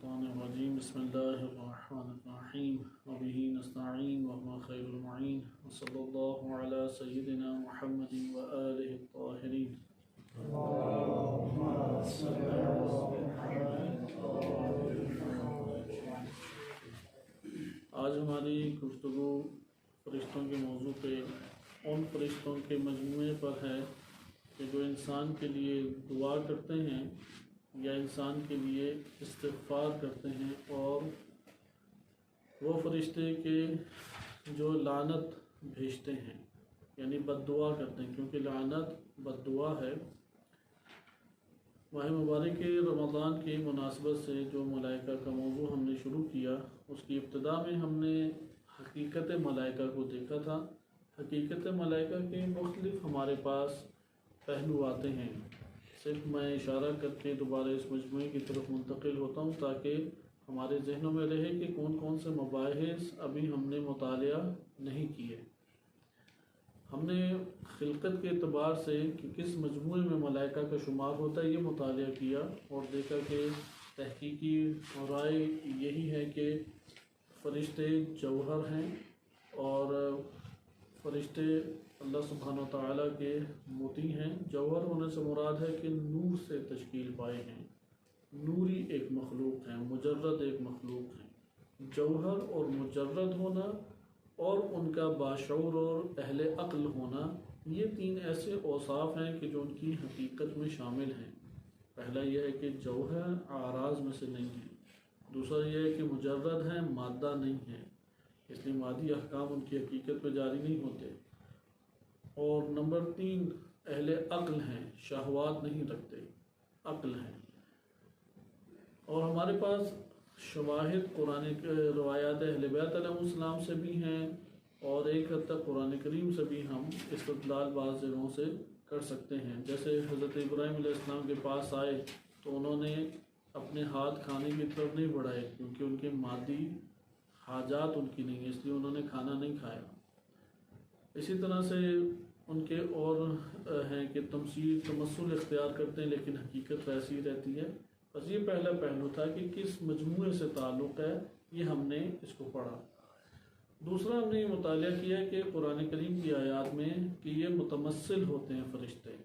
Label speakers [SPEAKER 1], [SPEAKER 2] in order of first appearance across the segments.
[SPEAKER 1] الشیطان الرجیم بسم اللہ الرحمن الرحیم وبہ نستعین وهو خیر المعین وصلی اللہ علی سیدنا محمد وآلہ الطاہرین۔ آج ہماری گفتگو فرشتوں کے موضوع پہ ان فرشتوں کے مجموعے پر ہے کہ جو انسان کے لیے دعا کرتے ہیں یا انسان کے لیے استغفار کرتے ہیں، اور وہ فرشتے کے جو لعنت بھیجتے ہیں یعنی بد دعا کرتے ہیں، کیونکہ لعنت بد دعا ہے۔ ماہ مبارک رمضان کی مناسبت سے جو ملائکہ کا موضوع ہم نے شروع کیا، اس کی ابتدا میں ہم نے حقیقت ملائکہ کو دیکھا تھا۔ حقیقت ملائکہ کے مختلف ہمارے پاس پہلو آتے ہیں۔ صرف میں اشارہ کر کے دوبارہ اس مجموعے کی طرف منتقل ہوتا ہوں تاکہ ہمارے ذہنوں میں رہے کہ کون کون سے مباحث ابھی ہم نے مطالعہ نہیں کیے۔ ہم نے خلقت کے اعتبار سے کہ کس مجموعے میں ملائکہ کا شمار ہوتا ہے یہ مطالعہ کیا، اور دیکھا کہ تحقیقی رائے یہی ہے کہ فرشتے جوہر ہیں، اور فرشتے اللہ سبحانہ وتعالیٰ کے موتی ہیں۔ جوہر ہونے سے مراد ہے کہ نور سے تشکیل پائے ہیں، نوری ایک مخلوق ہیں، مجرد ایک مخلوق ہیں۔ جوہر اور مجرد ہونا اور ان کا باشعور اور اہل عقل ہونا، یہ تین ایسے اوصاف ہیں کہ جو ان کی حقیقت میں شامل ہیں۔ پہلا یہ ہے کہ جوہر اعراض میں سے نہیں ہے، دوسرا یہ ہے کہ مجرد ہیں، مادہ نہیں ہے، اس لیے مادی احکام ان کی حقیقت میں جاری نہیں ہوتے، اور نمبر 3 اہل عقل ہیں، شہوات نہیں رکھتے، عقل ہیں۔ اور ہمارے پاس شواہد قرآن روایات اہل بیت علیہ السلام سے بھی ہیں، اور ایک حد تک قرآن کریم سے بھی ہم استدلال بعض جگہوں سے کر سکتے ہیں۔ جیسے حضرت ابراہیم علیہ السلام کے پاس آئے تو انہوں نے اپنے ہاتھ کھانے کی طرف نہیں بڑھائے، کیونکہ ان کے مادی حاجات ان کی نہیں، اس لیے انہوں نے کھانا نہیں کھایا۔ اسی طرح سے ان کے اور ہیں کہ تمثل اختیار کرتے ہیں، لیکن حقیقت ویسی رہتی ہے۔ بس یہ پہلا پہلو تھا کہ کس مجموعے سے تعلق ہے، یہ ہم نے اس کو پڑھا۔ دوسرا ہم نے یہ مطالعہ کیا کہ قرآن کریم کی آیات میں کہ یہ متمثل ہوتے ہیں، فرشتے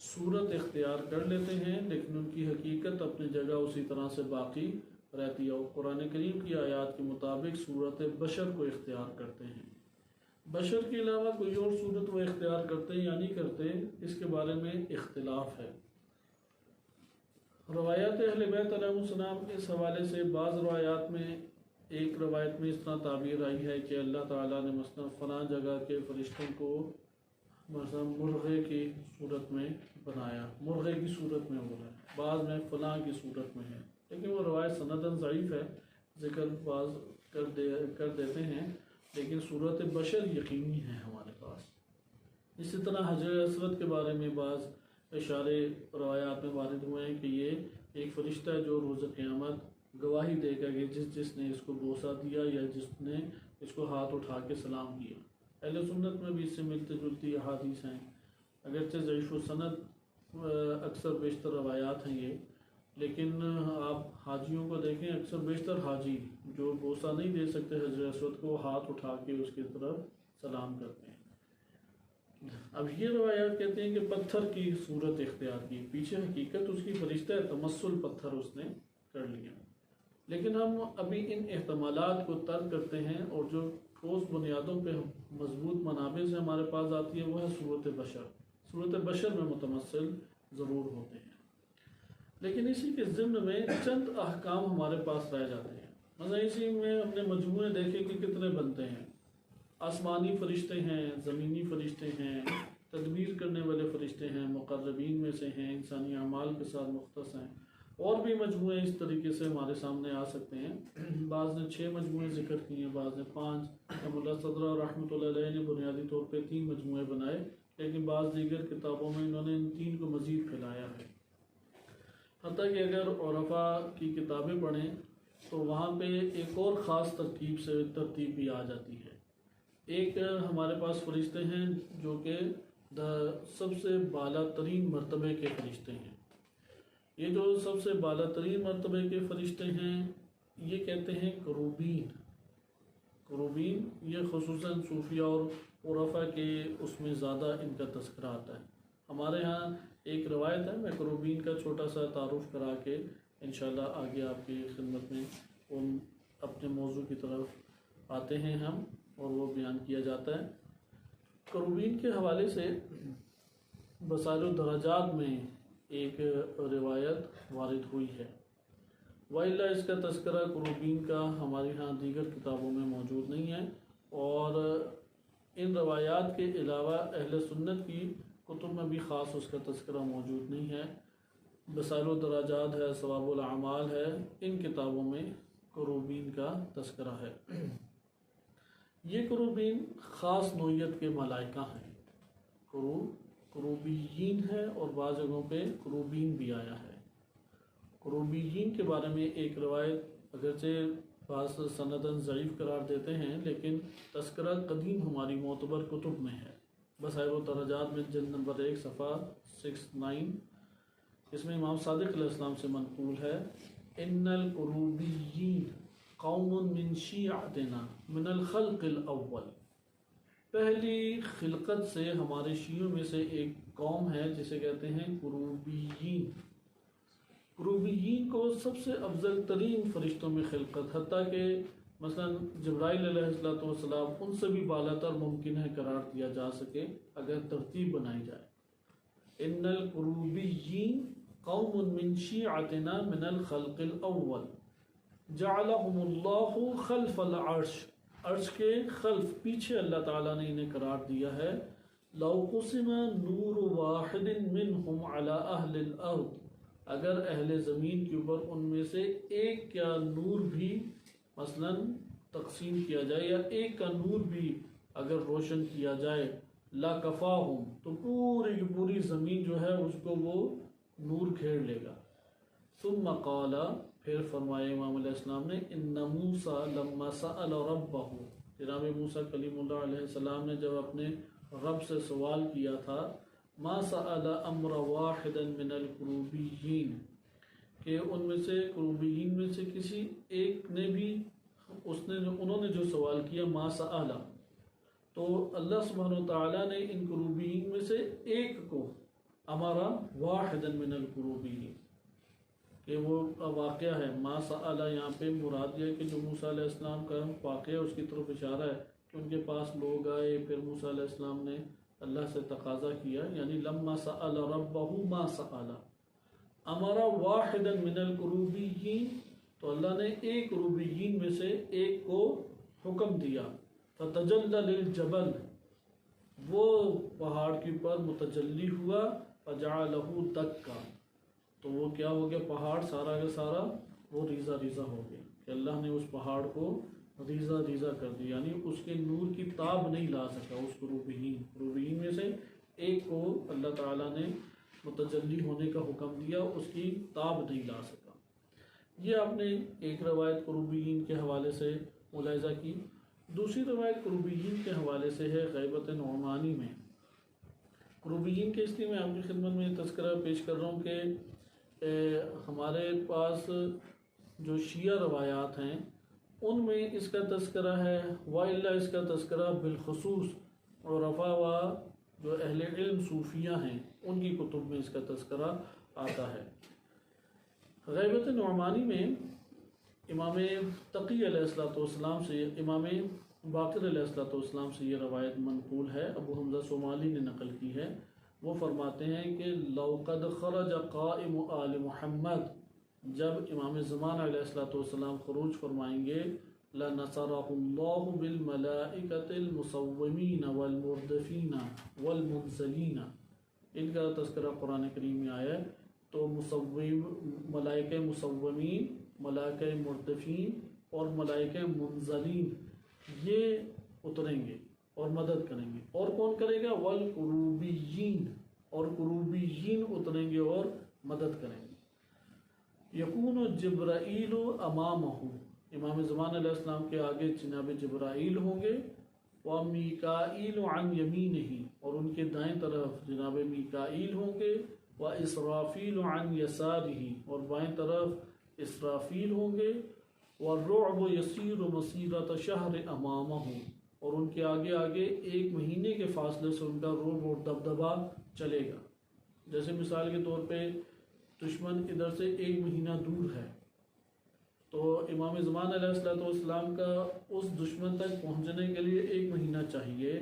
[SPEAKER 1] صورت اختیار کر لیتے ہیں لیکن ان کی حقیقت اپنی جگہ اسی طرح سے باقی رہتی ہے، اور قرآن کریم کی آیات کے مطابق صورت بشر کو اختیار کرتے ہیں۔ بشر کے علاوہ کوئی اور صورت وہ اختیار کرتے یا نہیں کرتے، اس کے بارے میں اختلاف ہے۔ روایات اہل بیت علیہ السلام کے اس حوالے سے بعض روایات میں، ایک روایت میں اس طرح تعبیر آئی ہے کہ اللہ تعالیٰ نے مثلا فلاں جگہ کے فرشتوں کو مثلا مرغے کی صورت میں بنایا، مرغے کی صورت میں ہو رہا ہے، بعض میں فلاں کی صورت میں ہے، لیکن وہ روایت سنداً ضعیف ہے، ذکر بعض کر دیتے ہیں، لیکن صورت بشر یقینی ہے ہمارے پاس۔ اسی طرح حجر اسود کے بارے میں بعض اشارے روایات میں وارد ہوئے ہیں کہ یہ ایک فرشتہ ہے جو روز قیامت گواہی دے گا کہ جس نے اس کو بوسہ دیا یا جس نے اس کو ہاتھ اٹھا کے سلام کیا۔ اہل سنت میں بھی اس سے ملتی جلتی احادیث ہیں، اگرچہ ضعیف السند اکثر بیشتر روایات ہیں یہ، لیکن آپ حاجیوں کو دیکھیں، اکثر بیشتر حاجی جو بوسہ نہیں دے سکتے حجر اسود کو، ہاتھ اٹھا کے اس کی طرف سلام کرتے ہیں۔ اب یہ روایات کہتے ہیں کہ پتھر کی صورت اختیار کی، پیچھے حقیقت اس کی فرشتہ ہے، تمثل پتھر اس نے کر لیا، لیکن ہم ابھی ان احتمالات کو ترک کرتے ہیں، اور جو ٹھوس بنیادوں پہ مضبوط منابع سے ہمارے پاس آتی ہے وہ ہے صورت بشر۔ صورت بشر میں متمثل ضرور ہوتے ہیں، لیکن اسی کے ضمن میں چند احکام ہمارے پاس رہ جاتے ہیں۔ مثلا اسی میں اپنے مجموعے دیکھے کہ کتنے بنتے ہیں، آسمانی فرشتے ہیں، زمینی فرشتے ہیں، تدبیر کرنے والے فرشتے ہیں، مقربین میں سے ہیں، انسانی اعمال کے ساتھ مختص ہیں، اور بھی مجموعے اس طریقے سے ہمارے سامنے آ سکتے ہیں۔ بعض نے 6 مجموعے ذکر کیے ہیں، بعض نے 5، مولا صدرہ رحمۃ اللہ علیہ نے بنیادی طور پہ 3 مجموعے بنائے، لیکن بعض دیگر کتابوں میں انہوں نے ان 3 کو مزید پھیلایا ہے۔ حتیٰ کہ اگر عرفا کی کتابیں پڑھیں تو وہاں پہ ایک اور خاص ترتیب بھی آ جاتی ہے۔ ایک ہمارے پاس فرشتے ہیں جو کہ سب سے بالا ترین مرتبے کے فرشتے ہیں، یہ جو سب سے بالا ترین مرتبے کے فرشتے ہیں یہ کہتے ہیں کروبین۔ کروبین یہ خصوصاً صوفیہ اور عرفا کے اس میں زیادہ ان کا تذکرہ آتا ہے۔ ہمارے ہاں ایک روایت ہے، میں کروبین کا چھوٹا سا تعارف کرا کے انشاءاللہ آگے آپ کی خدمت میں ان اپنے موضوع کی طرف آتے ہیں ہم، اور وہ بیان کیا جاتا ہے۔ کروبین کے حوالے سے بسائل الدرجات میں ایک روایت وارد ہوئی ہے، وإلا اس کا تذکرہ کروبین کا ہمارے ہاں دیگر کتابوں میں موجود نہیں ہے، اور ان روایات کے علاوہ اہل سنت کی کتب میں بھی خاص اس کا تذکرہ موجود نہیں ہے۔ بسائل الدرجات ہے، ثواب الاعمال ہے، ان کتابوں میں کروبین کا تذکرہ ہے۔ یہ کروبین خاص نوعیت کے ملائکہ ہیں، کروبیین ہے، اور بعض جگہوں پہ کروبین بھی آیا ہے۔ کروبیین کے بارے میں ایک روایت اگرچہ بعض سنداً ضعیف قرار دیتے ہیں، لیکن تذکرہ قدیم ہماری معتبر کتب میں ہے۔ بسائل الدرجات میں جلد نمبر 1 صفحہ 69، اس میں امام صادق علیہ السلام سے منقول ہے، ان الکروبیین قوم من شیعتنا من الخلق الاول، پہلی خلقت سے ہمارے شیعوں میں سے ایک قوم ہے جسے کہتے ہیں کروبیین۔ کروبیین کو سب سے افضل ترین فرشتوں میں خلقت، حتیٰ کہ مثلا جبرائیل علیہ السلام ان سے بھی بالا تر ممکن ہے قرار دیا جا سکے اگر ترتیب بنائی جائے۔ ان الکروبیین قوم من شیعتنا من الخلق الاول جعلہم اللہ خلف العرش، عرش کے خلف پیچھے اللہ تعالیٰ نے انہیں قرار دیا ہے۔ لو قسم نور واحد منہم علی اہل الارض، اگر اہل زمین کے اوپر ان میں سے ایک کا نور بھی مثلا تقسیم کیا جائے، یا ایک کا نور بھی اگر روشن کیا جائے، لا کفاہم، تو پوری کی پوری زمین جو ہے اس کو وہ نور گھیر لے گا۔ ثم قال، پھر فرمایا امام علیہ السلام نے، ان موسیٰ لما سأل ربہ، جناب موسیٰ کلیم اللہ علیہ السلام نے جب اپنے رب سے سوال کیا تھا، ما سأل امر واحدا من الکروبیین، کہ ان میں سے کروبیین میں سے کسی ایک نے بھی انہوں نے جو سوال کیا، ما سأل، تو اللہ سبحانہ وتعالیٰ نے ان کروبیین میں سے ایک کو امرا واحدا من الکروبیین، کہ وہ واقعہ ہے ما سأل، یہاں پہ مراد یہ کہ جو موسیٰ علیہ السلام کا واقعہ اس کی طرف اشارہ ہے کہ ان کے پاس لوگ آئے، پھر موسیٰ علیہ السلام نے اللہ سے تقاضا کیا، یعنی لما سأل ربہ ما سأل امرا واحدا من الکروبیین، تو اللہ نے ایک کروبیین میں سے ایک کو حکم دیا، فتجلی للجبل، وہ پہاڑ کے اوپر متجلی ہوا، فجعلہ دکا، تو وہ کیا ہو گیا، پہاڑ سارا کا سارا وہ ریزہ ریزہ ہو گیا، کہ اللہ نے اس پہاڑ کو ریزہ ریزہ کر دیا، یعنی اس کے نور کی تاب نہیں لا سکا اس کروبیین میں سے ایک کو اللہ تعالیٰ نے متجلی ہونے کا حکم دیا، اس کی تاب نہیں لا سکا۔ یہ آپ نے ایک روایت کروبیین کے حوالے سے ملاحظہ کی۔ دوسری روایت کروبیین کے حوالے سے ہے غیبت نعمانی میں۔ کروبیین کے اس لیے میں آپ کی خدمت میں تذکرہ پیش کر رہا ہوں کہ ہمارے پاس جو شیعہ روایات ہیں ان میں اس کا تذکرہ ہے، وَإِلَّا اس کا تذکرہ بالخصوص عرفا و جو اہل علم صوفیہ ہیں ان کی کتب میں اس کا تذکرہ آتا ہے۔ غیبت نعمانی میں امام تقی علیہ السلام سے، امام باقر علیہ السلام سے یہ روایت منقول ہے، ابو حمزہ صومالی نے نقل کی ہے۔ وہ فرماتے ہیں کہ لو قد خرج قائم آل محمد، جب امام زمان علیہ السلام خروج فرمائیں گے، لَنَصَرَهُ اللَّهُ بِالْمَلَائِكَةِ الْمُصَوِّمِينَ وَالْمُرْدَفِينَ وَالْمُنزَلِينَ، ان کا تذکرہ قرآن کریم میں آیا ہے، تو ملائکہ مصومین، ملائکہ مردفین اور ملائکہ منزلین یہ اتریں گے اور مدد کریں گے، اور کون کرے گا، والکروبیین، اور کروبیین اتریں گے اور مدد کریں گے۔ یکون جبرائیل امامہ، امام زمان علیہ السلام کے آگے جناب جبرائیل ہوں گے، ومیکائیل عن یمینہ، اور ان کے دائیں طرف جناب میکائیل ہوں گے، وإسرافیل عن یسارہ، اور بائیں طرف اسرافیل ہوں گے، والرعب یسیر مسیرۃ شہر امامہ، اور ان کے آگے آگے 1 مہینے کے فاصلے سے ان کا رعب اور دبدبا چلے گا۔ جیسے مثال کے طور پہ دشمن ادھر سے 1 مہینہ دور ہے، تو امام زمان علیہ السلام کا اس دشمن تک پہنچنے کے لیے 1 مہینہ چاہیے،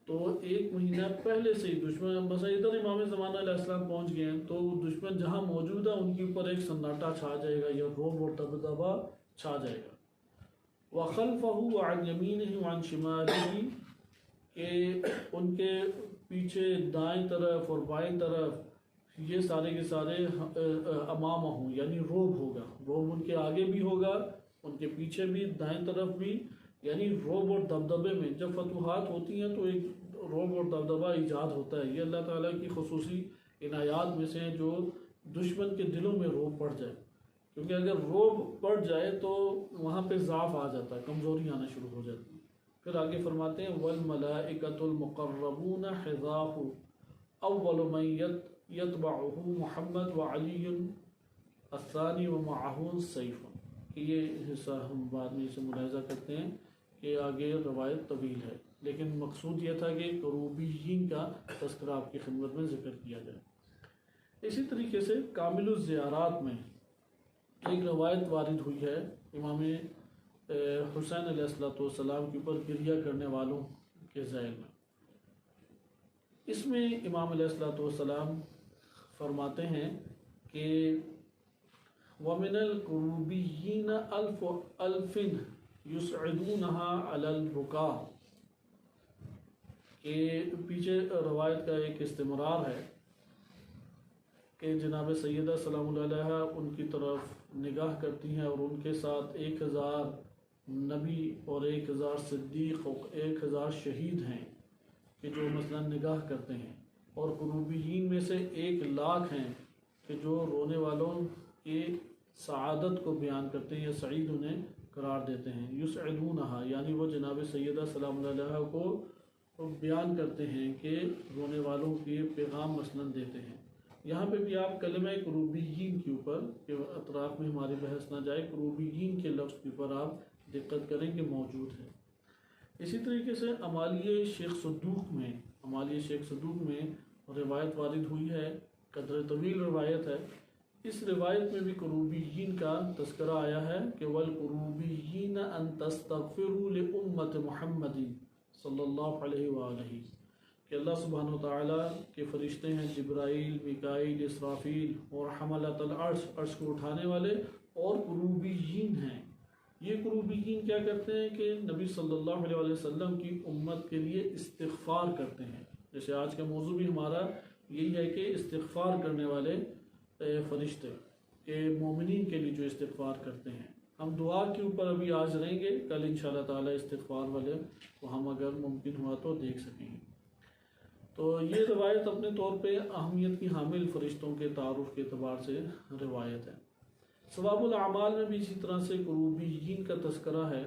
[SPEAKER 1] تو 1 مہینہ پہلے سے ہی دشمن، مثلا ادھر امام زمان علیہ السلام پہنچ گئے ہیں تو دشمن جہاں موجود ہے ان کے اوپر ایک سناٹا چھا جائے گا یا رعب اور دبدبا چھا جائے گا۔ وَخَلْفَهُ وَعَنْ يَمِينِهِ وَعَنْ شِمَالِهِ، کہ ان کے پیچھے دائیں طرف اور بائیں طرف یہ سارے کے سارے امامہ ہوں، یعنی رعب ہوگا، رعب ان کے آگے بھی ہوگا، ان کے پیچھے بھی، دائیں طرف بھی، یعنی رعب اور دبدبے میں جب فتوحات ہوتی ہیں تو ایک رعب اور دبدبا ایجاد ہوتا ہے۔ یہ اللہ تعالیٰ کی خصوصی عنایات میں سے ہیں جو دشمن کے دلوں میں رعب پڑ جائے، کیونکہ اگر رعب پڑ جائے تو وہاں پہ ضعف آ جاتا ہے، کمزوری آنا شروع ہو جاتی ہے۔ پھر آگے فرماتے ہیں وَالْمَلَائِكَةُ الْمُقَرَّبُونَ حِذَاهُ أَوَّلُ مَنْ يَتْبَعُهُ مُحَمَّدٌ وَعَلِيٌّ الثَّانِي وَمَعَهُ السَّيْفُ، کہ یہ حصہ ہم بعد میں اسے ملاحظہ کرتے ہیں کہ آگے روایت طویل ہے، لیکن مقصود یہ تھا کہ کروبیین کا تذکرہ آپ کی خدمت میں ذکر کیا جائے۔ اسی طریقے سے کامل الزیارات میں ایک روایت وارد ہوئی ہے امام حسین علیہ السلام کے اوپر گریہ کرنے والوں کے ذیل میں۔ اس میں امام علیہ السلام فرماتے ہیں کہ وَمِنَ الْقُرُوبِيِّينَ أَلْفٍ يُسْعِدُونَهَا عَلَى الْبُكَاءِ، کہ پیچھے روایت کا ایک استمرار ہے کہ جناب سیدہ سلام اللہ علیہ ان کی طرف نگاہ کرتی ہیں اور ان کے ساتھ 1000 نبی اور 1000 صدیق اور 1000 شہید ہیں کہ جو مثلا نگاہ کرتے ہیں، اور قروبیین میں سے 1,00,000 ہیں کہ جو رونے والوں کی سعادت کو بیان کرتے ہیں یا سعید انہیں قرار دیتے ہیں۔ یسعدونہا، یعنی وہ جناب سیدہ سلام اللہ علیہ کو بیان کرتے ہیں کہ رونے والوں کی پیغام مثلا دیتے ہیں۔ یہاں پہ بھی آپ کلمہ کروبیین کے اوپر، کہ اطراف میں ہماری بحث نہ جائے، کروبیین کے لفظ کے اوپر آپ دقت کریں کہ موجود ہے۔ اسی طریقے سے امالیہ شیخ صدوق میں روایت وارد ہوئی ہے، قدر طویل روایت ہے۔ اس روایت میں بھی کروبیین کا تذکرہ آیا ہے کہ وَالْقُرُوبِيِّينَ أَن تَسْتَغْفِرُوا لِأُمَّةِ مُحَمَّدٍ صلی اللہ علیہ وآلہ، کہ اللہ سبحانہ وتعالیٰ کے فرشتے ہیں جبرائیل، میکائیل، اسرافیل اور حملۃ العرش، عرش کو اٹھانے والے، اور کروبیین ہیں۔ یہ کروبیین کیا کرتے ہیں کہ نبی صلی اللہ علیہ وسلم کی امت کے لیے استغفار کرتے ہیں۔ جیسے آج کا موضوع بھی ہمارا یہی ہے کہ استغفار کرنے والے فرشتے، کہ مومنین کے لیے جو استغفار کرتے ہیں۔ ہم دعا کے اوپر ابھی آج رہیں گے، کل انشاءاللہ تعالی استغفار والے کو ہم اگر ممکن ہوا تو دیکھ سکیں گے۔ تو یہ روایت اپنے طور پہ اہمیت کی حامل فرشتوں کے تعارف کے اعتبار سے روایت ہے۔ ثواب الاعمال میں بھی اسی طرح سے کروبیین کا تذکرہ ہے،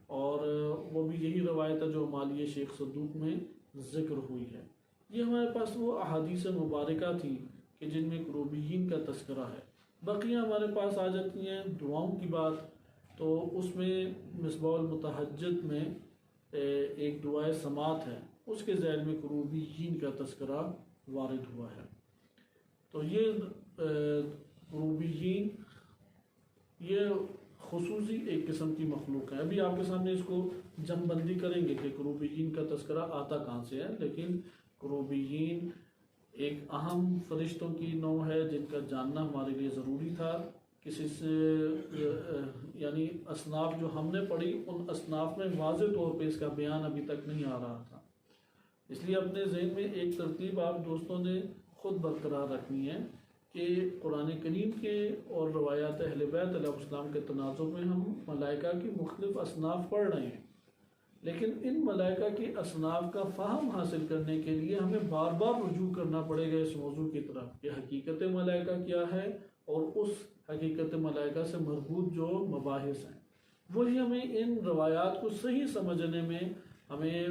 [SPEAKER 1] اور وہ بھی یہی روایت ہے جو امالیہ شیخ صدوق میں ذکر ہوئی ہے۔ یہ ہمارے پاس وہ احادیث مبارکہ تھی کہ جن میں کروبیین کا تذکرہ ہے۔ بقیہ ہمارے پاس آ جاتی ہیں دعاؤں کی بات، تو اس میں مصباح المتہجد میں ایک دعائے سماعت ہے، اس کے ذیل میں کروبیین کا تذکرہ وارد ہوا ہے۔ تو یہ کروبیین یہ خصوصی ایک قسم کی مخلوق ہے۔ ابھی آپ کے سامنے اس کو جمع بندی کریں گے کہ کروبیین کا تذکرہ آتا کہاں سے ہے، لیکن کروبیین ایک اہم فرشتوں کی نوع ہے جن کا جاننا ہمارے لیے ضروری تھا۔ کسی سے یعنی اصناف جو ہم نے پڑھی، ان اصناف میں واضح طور پہ اس کا بیان ابھی تک نہیں آ رہا تھا، اس لیے اپنے ذہن میں ایک ترتیب آپ دوستوں نے خود برقرار رکھنی ہے کہ قرآن کریم کے اور روایات اہل بیت علیہ السلام کے تناظر میں ہم ملائکہ کی مختلف اصناف پڑھ رہے ہیں، لیکن ان ملائکہ کی اصناف کا فہم حاصل کرنے کے لیے ہمیں بار بار رجوع کرنا پڑے گا اس موضوع کی طرف کہ حقیقت ملائکہ کیا ہے، اور اس حقیقت ملائکہ سے مربوط جو مباحث ہیں وہی ہمیں ان روایات کو صحیح سمجھنے میں ہمیں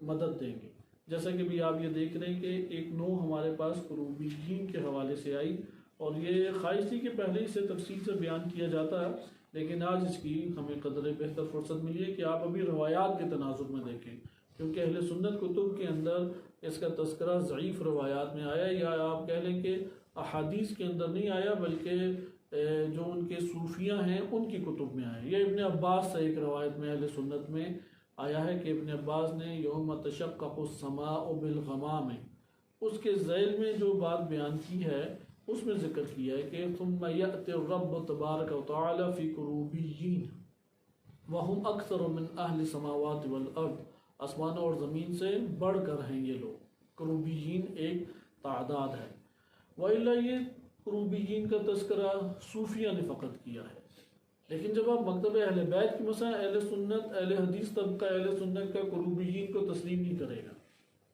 [SPEAKER 1] مدد دیں گے۔ جیسا کہ بھی آپ یہ دیکھ رہے ہیں کہ ایک نو ہمارے پاس کروبیین کے حوالے سے آئی، اور یہ خواہش تھی کہ پہلے ہی سے تفصیل سے بیان کیا جاتا ہے، لیکن آج اس کی ہمیں قدر بہتر فرصت ملی ہے کہ آپ ابھی روایات کے تناظر میں دیکھیں، کیونکہ اہل سنت کتب کے اندر اس کا تذکرہ ضعیف روایات میں آیا، یا آپ کہہ لیں کہ احادیث کے اندر نہیں آیا، بلکہ جو ان کے صوفیہ ہیں ان کی کتب میں آیا۔ یہ ابن عباس سے ایک روایت میں اہل سنت میں آیا ہے کہ ابن عباس نے یوم تشقق السماء بالغمام، اس کے ذیل میں جو بات بیان کی ہے اس میں ذکر کیا ہے کہ ثم یأتی الرب تبارک وتعالی فی کروبیین وہم اکثر من اہل السماوات والارض، آسمانوں اور زمین سے بڑھ کر ہیں یہ لوگ، کروبیین ایک تعداد ہے۔ وَإِلَّا یہ کروبیین کا تذکرہ صوفیہ نے فقط کیا ہے، لیکن جب آپ مکتب اہل بیت کی مثلا اہل سنت اہل حدیث طبقہ اہل سنت کا کروبیین کو تسلیم نہیں کرے گا،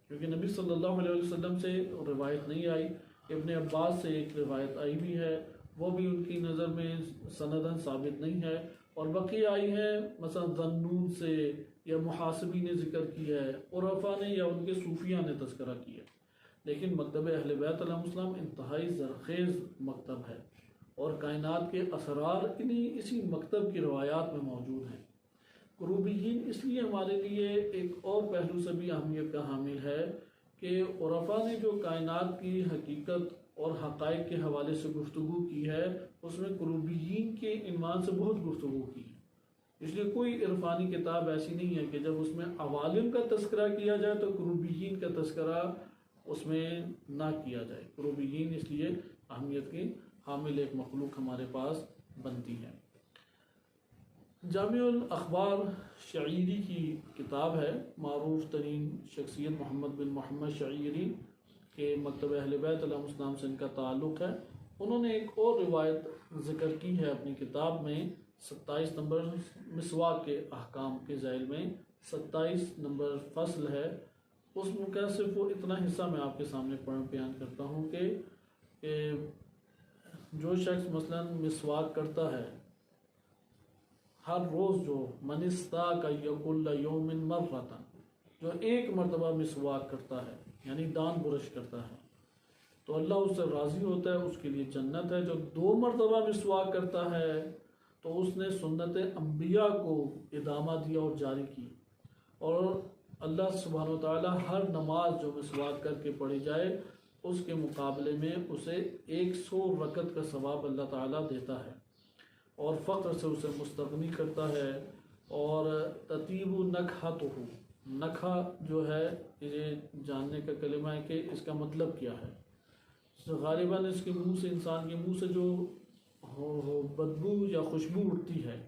[SPEAKER 1] کیونکہ نبی صلی اللہ علیہ وسلم سے روایت نہیں آئی۔ ابن عباس سے ایک روایت آئی بھی ہے، وہ بھی ان کی نظر میں سندن ثابت نہیں ہے، اور بقیہ آئی ہے مثلا ذنون سے یا محاسبی نے ذکر کیا ہے، عرفا نے یا ان کے صوفیہ نے تذکرہ کیا، لیکن مکتب اہل بیت علیہ السلام انتہائی زرخیز مکتب ہے، اور کائنات کے اسرار اسی مکتب کی روایات میں موجود ہیں۔ کروبیین اس لیے ہمارے لیے ایک اور پہلو سے بھی اہمیت کا حامل ہے کہ عرفا نے جو کائنات کی حقیقت اور حقائق کے حوالے سے گفتگو کی ہے، اس میں کروبیین کے عنوان سے بہت گفتگو کی ہے۔ اس لیے کوئی عرفانی کتاب ایسی نہیں ہے کہ جب اس میں عوالم کا تذکرہ کیا جائے تو کروبیین کا تذکرہ اس میں نہ کیا جائے۔ کروبیین اس لیے اہمیت کی حامل ایک مخلوق ہمارے پاس بنتی ہے۔ جامع الاخبار شعیری کی کتاب ہے، معروف ترین شخصیت محمد بن محمد شعیری کے مکتب اہل بیت علیہ السلام سے ان کا تعلق ہے۔ انہوں نے ایک اور روایت ذکر کی ہے اپنی کتاب میں، 27 نمبر مسواک کے احکام کے ذیل میں 27 نمبر فصل ہے، اس میں کا صرف وہ اتنا حصہ میں آپ کے سامنے بیان کرتا ہوں کہ جو شخص مثلا مسواک کرتا ہے ہر روز، جو من استاک کل یوم مرۃ، جو ایک مرتبہ مسواک کرتا ہے یعنی دان برش کرتا ہے تو اللہ اس سے راضی ہوتا ہے، اس کے لیے جنت ہے۔ جو 2 مرتبہ مسواک کرتا ہے تو اس نے سنت انبیاء کو ادامہ دیا اور جاری کی، اور اللہ سبحانہ وتعالیٰ ہر نماز جو مسواک کر کے پڑھی جائے اس کے مقابلے میں اسے 100 رکعت کا ثواب اللہ تعالیٰ دیتا ہے، اور فقر سے اسے مستغنی کرتا ہے۔ اور تطیب نکحتہ، نکحہ جو ہے یہ جاننے کا کلمہ ہے کہ اس کا مطلب کیا ہے۔ غالباً اس کے منہ سے، انسان کے منہ سے جو بدبو یا خوشبو اٹھتی ہے،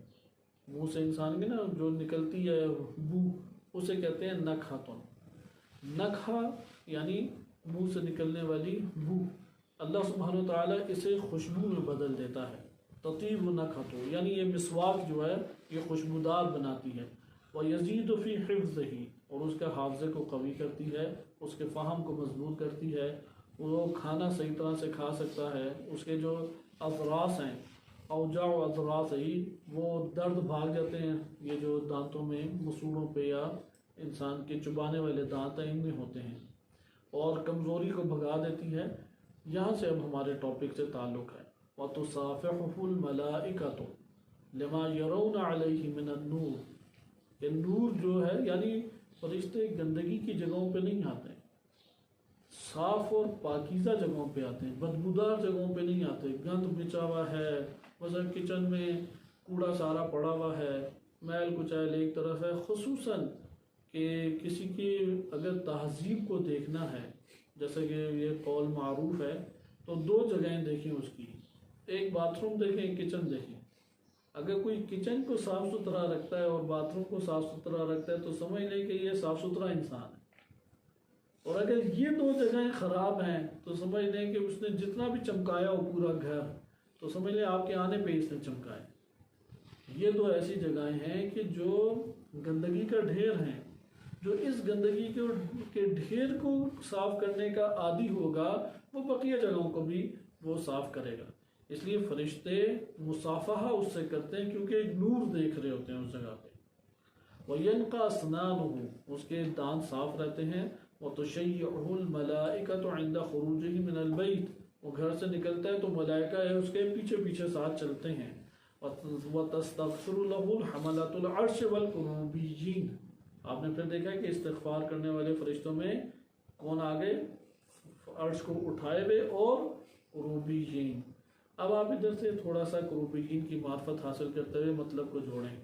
[SPEAKER 1] منہ سے انسان کی نا جو نکلتی ہے بو، اسے کہتے ہیں نکحتن۔ نکحہ یعنی منہ سے نکلنے والی بو، اللہ سبحانہ وتعالیٰ اسے خوشبو میں بدل دیتا ہے۔ تطیب نکحتہ یعنی یہ مسواک جو ہے یہ خوشبودار بناتی ہے۔ وَيَزِيدُ فِي حِفْظِهِ، اور اس کے حافظے کو قوی کرتی ہے، اس کے فہم کو مضبوط کرتی ہے، وہ کھانا صحیح طرح سے کھا سکتا ہے، اس کے جو اضراس ہیں، اوجاع و اضراس ہی، وہ درد بھاگ جاتے ہیں، یہ جو دانتوں میں مسوڑوں پہ یا انسان کے چبانے والے دانت ہیں ان میں ہوتے ہیں، اور کمزوری کو بھگا دیتی ہے۔ یہاں سے اب ہمارے ٹاپک سے تعلق ہے۔ وَتُصَافِحُهُ الْمَلَائِكَةُ لِمَا يَرَوْنَ عَلَيْهِ مِنَ النُّورِ، کہ نور جو ہے یعنی فرشتے گندگی کی جگہوں پہ نہیں آتے، صاف اور پاکیزہ جگہوں پہ آتے ہیں، بدبودار جگہوں پہ نہیں آتے۔ گند بچا ہوا ہے، مثلا کچن میں کوڑا سارا پڑا ہوا ہے، میل کچیل ایک طرف ہے، خصوصاً کہ کسی کی اگر تہذیب کو دیکھنا ہے، جیسے کہ یہ قول معروف ہے، تو 2 جگہیں دیکھیں اس کی، ایک باتھ روم دیکھیں، ایک کچن دیکھیں۔ اگر کوئی کچن کو صاف ستھرا رکھتا ہے اور باتھ روم کو صاف ستھرا رکھتا ہے تو سمجھ لیں کہ یہ صاف ستھرا انسان ہے، اور اگر یہ 2 جگہیں خراب ہیں تو سمجھ لیں کہ اس نے جتنا بھی چمکایا ہو پورا گھر، تو سمجھ لیں آپ کے آنے پہ اس نے چمکایا۔ یہ 2 ایسی جگہیں ہیں کہ جو گندگی کا ڈھیر ہیں، جو اس گندگی کے ڈھیر کو صاف کرنے کا عادی ہوگا وہ بقیہ جگہوں کو بھی وہ صاف کرے گا۔ اس لیے فرشتے مصافحہ اس سے کرتے ہیں کیونکہ ایک نور دیکھ رہے ہوتے ہیں اس جگہ پہ۔ وَيَنْقَى أَسْنَانُهُ، اس کے دانت صاف رہتے ہیں۔ وَتُشَيِّعُهُ الْمَلَائِكَةُ عِنْدَ خُرُوجِهِ مِنَ الْبَيْتِ، وہ گھر سے نکلتا ہے تو ملائکہ ہے اس کے پیچھے پیچھے ساتھ چلتے ہیں. وَتَسْتَغْفِرُ لَهُ الْحَمَلَةُ الْعَرْشِ وَالْكُرُوبِيِّينَ، آپ نے پھر دیکھا کہ استغفار کرنے والے فرشتوں میں کون آگے؟ عرش کو اٹھائے ہوئے اور کروبیین. اب آپ ادھر سے تھوڑا سا کروبیین کی معرفت حاصل کرتے ہوئے مطلب کو جوڑیں.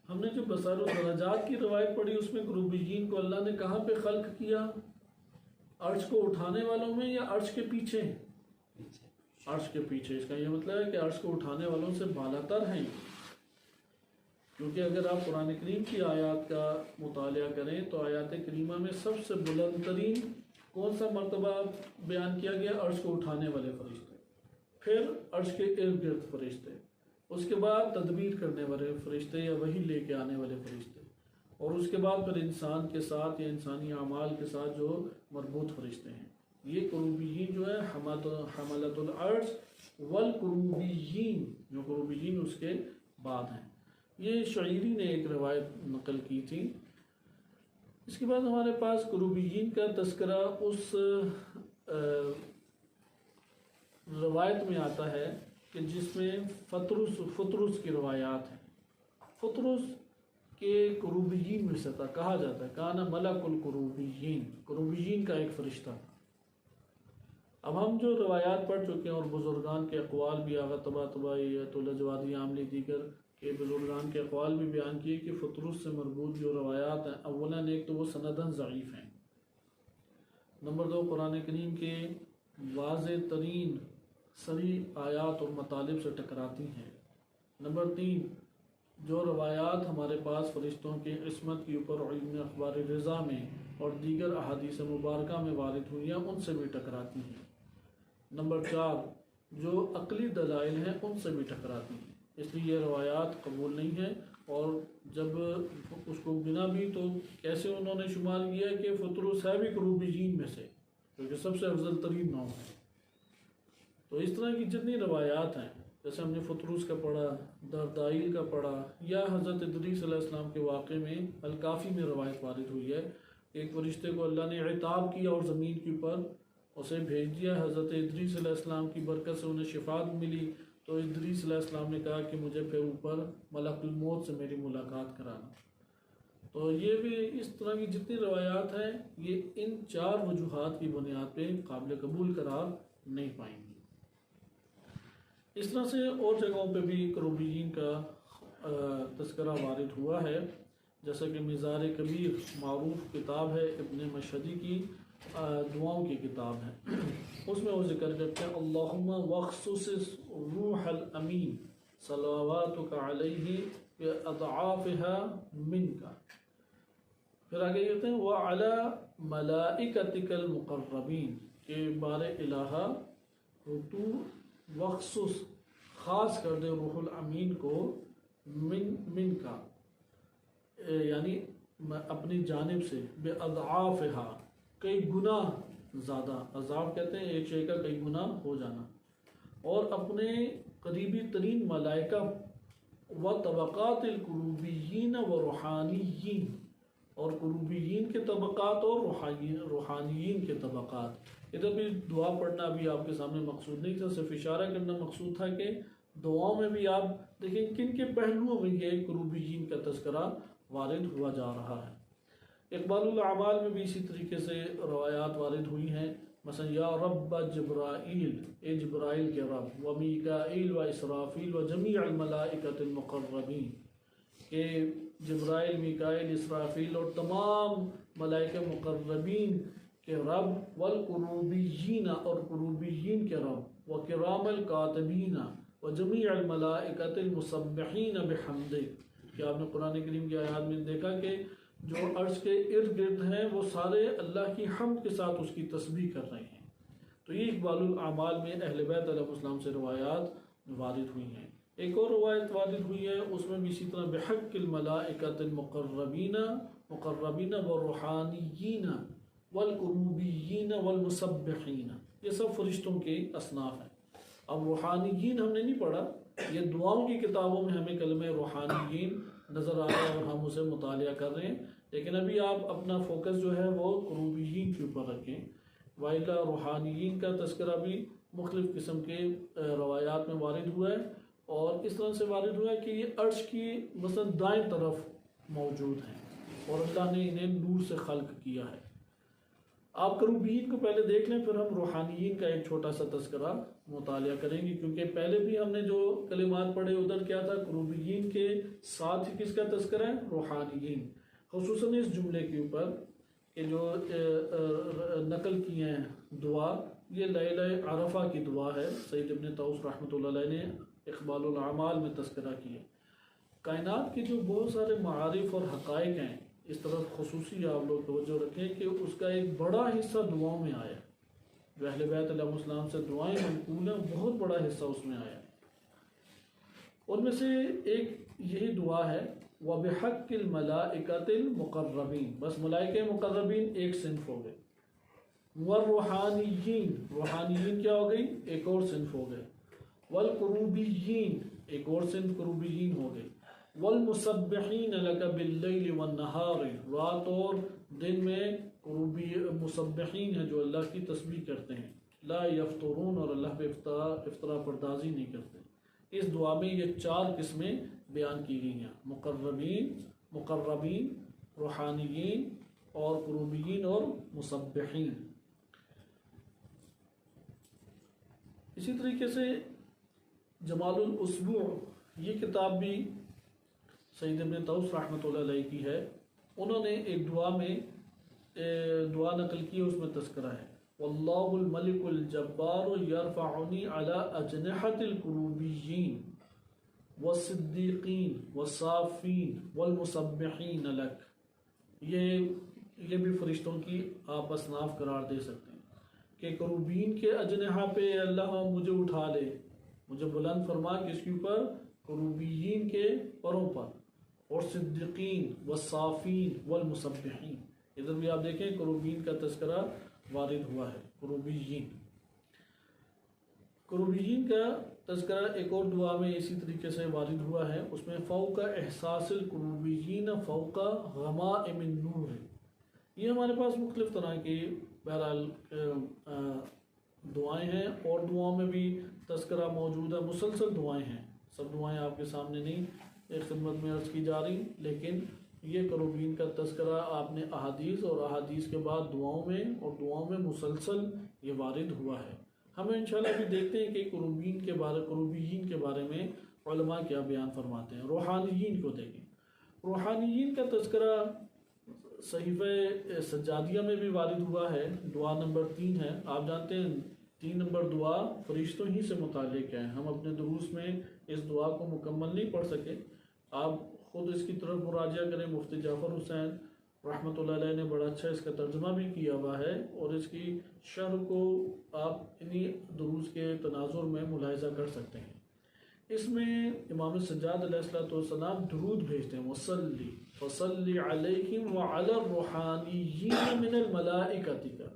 [SPEAKER 1] ہم نے جو بصائر الدرجات کی روایت پڑھی اس میں کروبیین کو اللہ نے کہاں پہ خلق کیا؟ عرش کو اٹھانے والوں میں یا عرش کے پیچھے؟ عرش کے پیچھے. اس کا یہ مطلب ہے کہ عرش کو اٹھانے والوں سے بالا تر ہیں، کیونکہ اگر آپ قرآن کریم کی آیات کا مطالعہ کریں تو آیات کریمہ میں سب سے بلند ترین کون سا مرتبہ بیان کیا گیا؟ عرش کو اٹھانے والے فرشتے، پھر عرش کے ارد گرد فرشتے، اس کے بعد تدبیر کرنے والے فرشتے یا وحی لے کے آنے والے فرشتے، اور اس کے بعد پھر انسان کے ساتھ یا انسانی اعمال کے ساتھ جو مربوط فرشتے ہیں. یہ کروبیین جو ہے حملۃ العرش والکروبیین، جو کروبیین اس کے بعد ہیں. یہ شاعری نے ایک روایت نقل کی تھی. اس کے بعد ہمارے پاس کروبیین کا تذکرہ اس روایت میں آتا ہے کہ جس میں فطرس کی روایات ہیں. فطرس کے کروبیین میں سے تھا، کہا جاتا ہے کانا ملک الکروبیین، کروبیین کا ایک فرشتہ. اب ہم جو روایات پڑھ چکے ہیں اور بزرگان کے اقوال بھی آغا طباطبائی الجوادی عاملی دیگر کے بزرگان کے اقوال بھی بیان کیے کہ فطرس سے مربوط جو روایات ہیں اولاً ایک تو وہ سنداً ضعیف ہیں، نمبر دو قرآن کریم کے واضح ترین صریح آیات اور مطالب سے ٹکراتی ہیں، نمبر تین جو روایات ہمارے پاس فرشتوں کے عصمت کے اوپر علم اخبار رضا میں اور دیگر احادیث مبارکہ میں وارد ہوئی ہیں ان سے بھی ٹکراتی ہیں، نمبر چار جو عقلی دلائل ہیں ان سے بھی ٹکراتی ہیں. اس لیے یہ روایات قبول نہیں ہیں. اور جب اس کو بنا بھی تو کیسے انہوں نے شمار کیا کہ فطرس ہے بھی کروبیین میں سے، کیونکہ سب سے افضل ترین نام ہے. تو اس طرح کی جتنی روایات ہیں، جیسے ہم نے فطرس کا پڑھا، دردائل کا پڑھا، یا حضرت ادریس علیہ السلام کے واقعے میں الکافی میں روایت وارد ہوئی ہے. ایک فرشتے کو اللہ نے عتاب کیا اور زمین کے اوپر اسے بھیج دیا. حضرت ادریس علیہ السلام کی برکت سے انہیں شفاعت ملی، تو ادریس علیہ السلام نے کہا کہ مجھے پھر اوپر ملک الموت سے میری ملاقات کرانا. تو یہ بھی اس طرح کی جتنی روایات ہیں یہ ان چار وجوہات کی بنیاد پہ قابل قبول قرار نہیں پائیں گی. اس طرح سے اور جگہوں پہ بھی کروبیین کا تذکرہ وارد ہوا ہے، جیسا کہ مزار کبیر معروف کتاب ہے ابن مشہدی کی، دعاؤں کی کتاب ہے. اس میں وہ ذکر کرتے ہیں اللہم وخصص روح الامین صلواتک علیہ باضعافها منک. پھر آگے کہتے ہیں وعلی ملائکتک المقربین، کہ بار الہ تو وخصص خاص کر دے روح الامین کو من کا، یعنی اپنی جانب سے، باضعافها کئی گنا زیادہ، اضعاف کہتے ہیں ایک شے کا کئی گنا ہو جانا، اور اپنے قریبی ترین ملائکہ و طبقات القروبیین و روحانیین، اور قروبیین کے طبقات اور روحانیین کے طبقات. ادھر بھی دعا پڑھنا بھی آپ کے سامنے مقصود نہیں تھا، صرف اشارہ کرنا مقصود تھا کہ دعاؤں میں بھی آپ دیکھیں کن کے پہلوؤں میں یہ قروبیین کا تذکرہ وارد ہوا جا رہا ہے. اقبال الاعمال میں بھی اسی طریقے سے روایات وارد ہوئی ہیں، مثلا یا رب جبرائیل، اے جبرائیل کے رب، و میکائیل و اسرافیل و جمیع الملائکۃ المقربین، کہ جبرائیل، میکائیل، اسرافیل اور تمام ملائکہ مقربین کے رب، والقروبیین اور قروبیین کے رب، و کرام الکاتبین و جمیع الملائکۃ المسبحین بحمدک، کہ آپ نے قرآن کریم کی آیات میں دیکھا کہ جو عرش کے ارد گرد ہیں وہ سارے اللہ کی حمد کے ساتھ اس کی تسبیح کر رہے ہیں. تو یہ اقبال الاعمال میں اہل بیت علیہ السلام سے روایات وارد ہوئی ہیں. ایک اور روایت وارد ہوئی ہے، اس میں بھی اسی طرح بحق الملائکۃ المقربین والروحانیین والقروبیین والمسبحین، یہ سب فرشتوں کے اصناف ہیں. اب روحانیین ہم نے نہیں پڑھا، یہ دعاؤں کی کتابوں میں ہمیں کلمہ روحانیین نظر آ رہا ہے اور ہم اسے مطالعہ کر رہے ہیں، لیکن ابھی آپ اپنا فوکس جو ہے وہ کروبیین کے اوپر رکھیں. وائلا روحانیین کا تذکرہ بھی مختلف قسم کے روایات میں وارد ہوا ہے، اور اس طرح سے وارد ہوا ہے کہ یہ عرش کی مثلا دائیں طرف موجود ہیں اور اللہ نے انہیں نور سے خلق کیا ہے. آپ کروبیین کو پہلے دیکھ لیں، پھر ہم روحانیین کا ایک چھوٹا سا تذکرہ مطالعہ کریں گے، کیونکہ پہلے بھی ہم نے جو کلمات پڑھے ادھر کیا تھا، کروبیین کے ساتھ ہی کس کا تذکرہ ہے، روحانیین. خصوصاً اس جملے کے اوپر کہ جو نقل کیے ہیں دعا، یہ لیلہ عرفہ کی دعا ہے. سید ابن طوس رحمۃ اللہ علیہ نے اقبال الاعمال میں تذکرہ کیا. کائنات کے جو بہت سارے معارف اور حقائق ہیں، اس طرف خصوصی آپ لوگ توجہ رکھیں کہ اس کا ایک بڑا حصہ دعاؤں میں آیا. جو اہل بیت علیہ السلام سے دعائیں منقول ہیں، بہت بڑا حصہ اس میں آیا. ان میں سے ایک یہی دعا ہے، وَبِحَقِّ الْمَلَائِكَةِ الْمُقَرَّبِينَ. بس ملائکہ مقربین ایک صنف ہو گئے. وَالْرُوحَانِيِّينَ، روحانیین کیا ہو گئی، ایک اور صنف ہو گئے. وَالْقُرُوبِيِّينَ، ایک اور صنف قروبیین ہو گئی. وَالْمُسَبِّحِينَ لَكَ بِاللَّيْلِ وَالنَّهَارِ، رات اور دن میں قروبی مسبحین ہیں جو اللہ کی تسبیح کرتے ہیں. لا یفترون، اور اللہ پہ افطرا پردازی نہیں کرتے. اس دعا میں یہ 4 قسمیں بیان کی گئی ہیں، مقربین، روحانیین اور قروبیین اور مسبحین. اسی طریقے سے جمال الاسبوع، یہ کتاب بھی سید ابن طوس رحمۃ اللہ علیہ کی ہے. انہوں نے ایک دعا میں دعا نقل کی، اس میں تذکرہ ہے، واللہ الملک الجبار یرفعنی علی اجنحۃ القروبیین والصدیقین والصافین والمسبحین لک. یہ بھی فرشتوں کی آپ اصناف قرار دے سکتے ہیں کہ قروبین کے اجنحہ پہ اللہ مجھے اٹھا لے، مجھے بلند فرما، کس کے اوپر، قروبیین کے پروں پر، اور صدیقین والصافین والمسبحین. ادھر بھی آپ دیکھیں قروبین کا تذکرہ وارد ہوا ہے. قروبیین کا تذکرہ ایک اور دعا میں اسی طریقے سے وارد ہوا ہے. اس میں فوق احساس القروبیین فوق غمائم النور ہے. یہ ہمارے پاس مختلف طرح کی بہرحال دعائیں ہیں، اور دعاؤں میں بھی تذکرہ موجود ہے، مسلسل دعائیں ہیں. سب دعائیں آپ کے سامنے نہیں ایک خدمت میں عرض کی جا رہی، لیکن یہ قروبین کا تذکرہ آپ نے احادیث اور احادیث کے بعد دعاؤں میں اور دعاؤں میں مسلسل یہ وارد ہوا ہے. ہمیں انشاءاللہ بھی دیکھتے ہیں کہ قروبیین کے بارے میں علماء کیا بیان فرماتے ہیں. روحانیین کو دیکھیں. روحانیین کا تذکرہ صحیفہ سجادیہ میں بھی وارد ہوا ہے. دعا نمبر 3 ہے. آپ جانتے ہیں 3 نمبر دعا فرشتوں ہی سے متعلق ہے. ہم اپنے دروس میں اس دعا کو مکمل نہیں پڑھ سکے. آپ خود اس کی طرف مراجعہ کریں. مفتی جعفر حسین رحمۃ اللہ علیہ نے بڑا اچھا اس کا ترجمہ بھی کیا ہوا ہے، اور اس کی شرح کو آپ انہی دروس کے تناظر میں ملاحظہ کر سکتے ہیں. اس میں امام سجاد علیہ السلام درود بھیجتے ہیں، وصلی فصلی علیہم وعلی الروحانیین من الملائکۃ کا،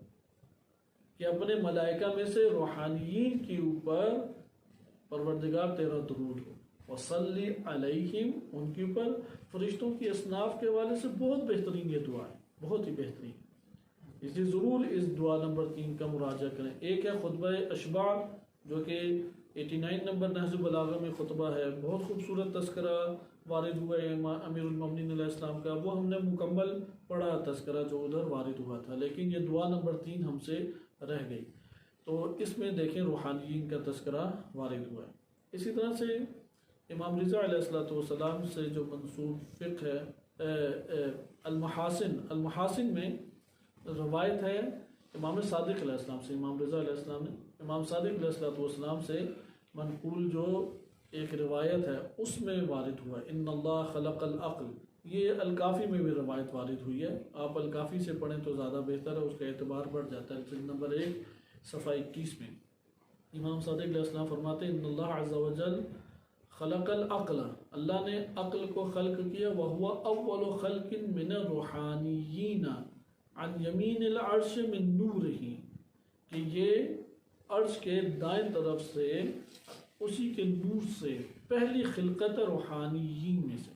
[SPEAKER 1] کہ اپنے ملائکہ میں سے روحانیین کے اوپر پروردگار تیرا درود ہو. وصلی علیہم، ان کے اوپر. فرشتوں کی اصناف کے حوالے سے بہت بہترین یہ دعا ہے، بہت ہی بہترین. اس لیے ضرور اس دعا نمبر 3 کا مراجعہ کریں. ایک ہے خطبہ اشباع، جو کہ 89 نمبر نہج البلاغہ میں خطبہ ہے. بہت خوبصورت تذکرہ وارد ہوا ہے امیر المومنین علیہ السلام کا. وہ ہم نے مکمل پڑھا تذکرہ جو ادھر وارد ہوا تھا، لیکن یہ دعا نمبر 3 ہم سے رہ گئی. تو اس میں دیکھیں روحانیین کا تذکرہ وارد ہوا ہے. اسی طرح سے امام رضا علیہ السلام سے جو منسوب فقہ ہے المحاسن میں روایت ہے امام صادق علیہ السلام سے. امام رضا علیہ السلام نے امام صادق علیہ السلام سے منقول جو ایک روایت ہے اس میں وارد ہوا ان اللہ خلق العقل. یہ الکافی میں بھی روایت وارد ہوئی ہے. آپ الکافی سے پڑھیں تو زیادہ بہتر ہے، اس کا اعتبار بڑھ جاتا ہے. جلد نمبر 1 صفحہ 21 میں امام صادق علیہ السلام فرماتے ہیں ان اللہ عز و جل خلق العقل، اللہ نے عقل کو خلق کیا. وہو اول خلق من الروحانیین عن یمین العرش من نورہ، کہ یہ عرش کے دائیں طرف سے اسی کے نور سے پہلی خلقت روحانیین میں سے.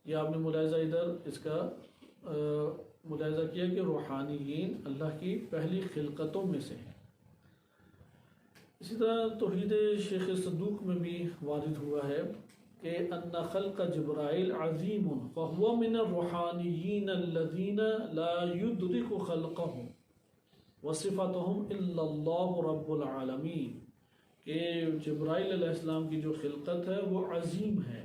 [SPEAKER 1] یہ آپ نے ملاحظہ ادھر اس کا ملاحظہ کیا کہ روحانیین اللہ کی پہلی خلقتوں میں سے ہیں۔ اسی طرح توحید شیخ صدوق میں بھی وارد ہوا ہے کہ ان خلق جبرائیل عظیم فهو من الروحانیین الذین لا يدرک خلقهم وصفتهم الا اللہ رب العالمین، کہ جبرائیل علیہ السلام کی جو خلقت ہے وہ عظیم ہے،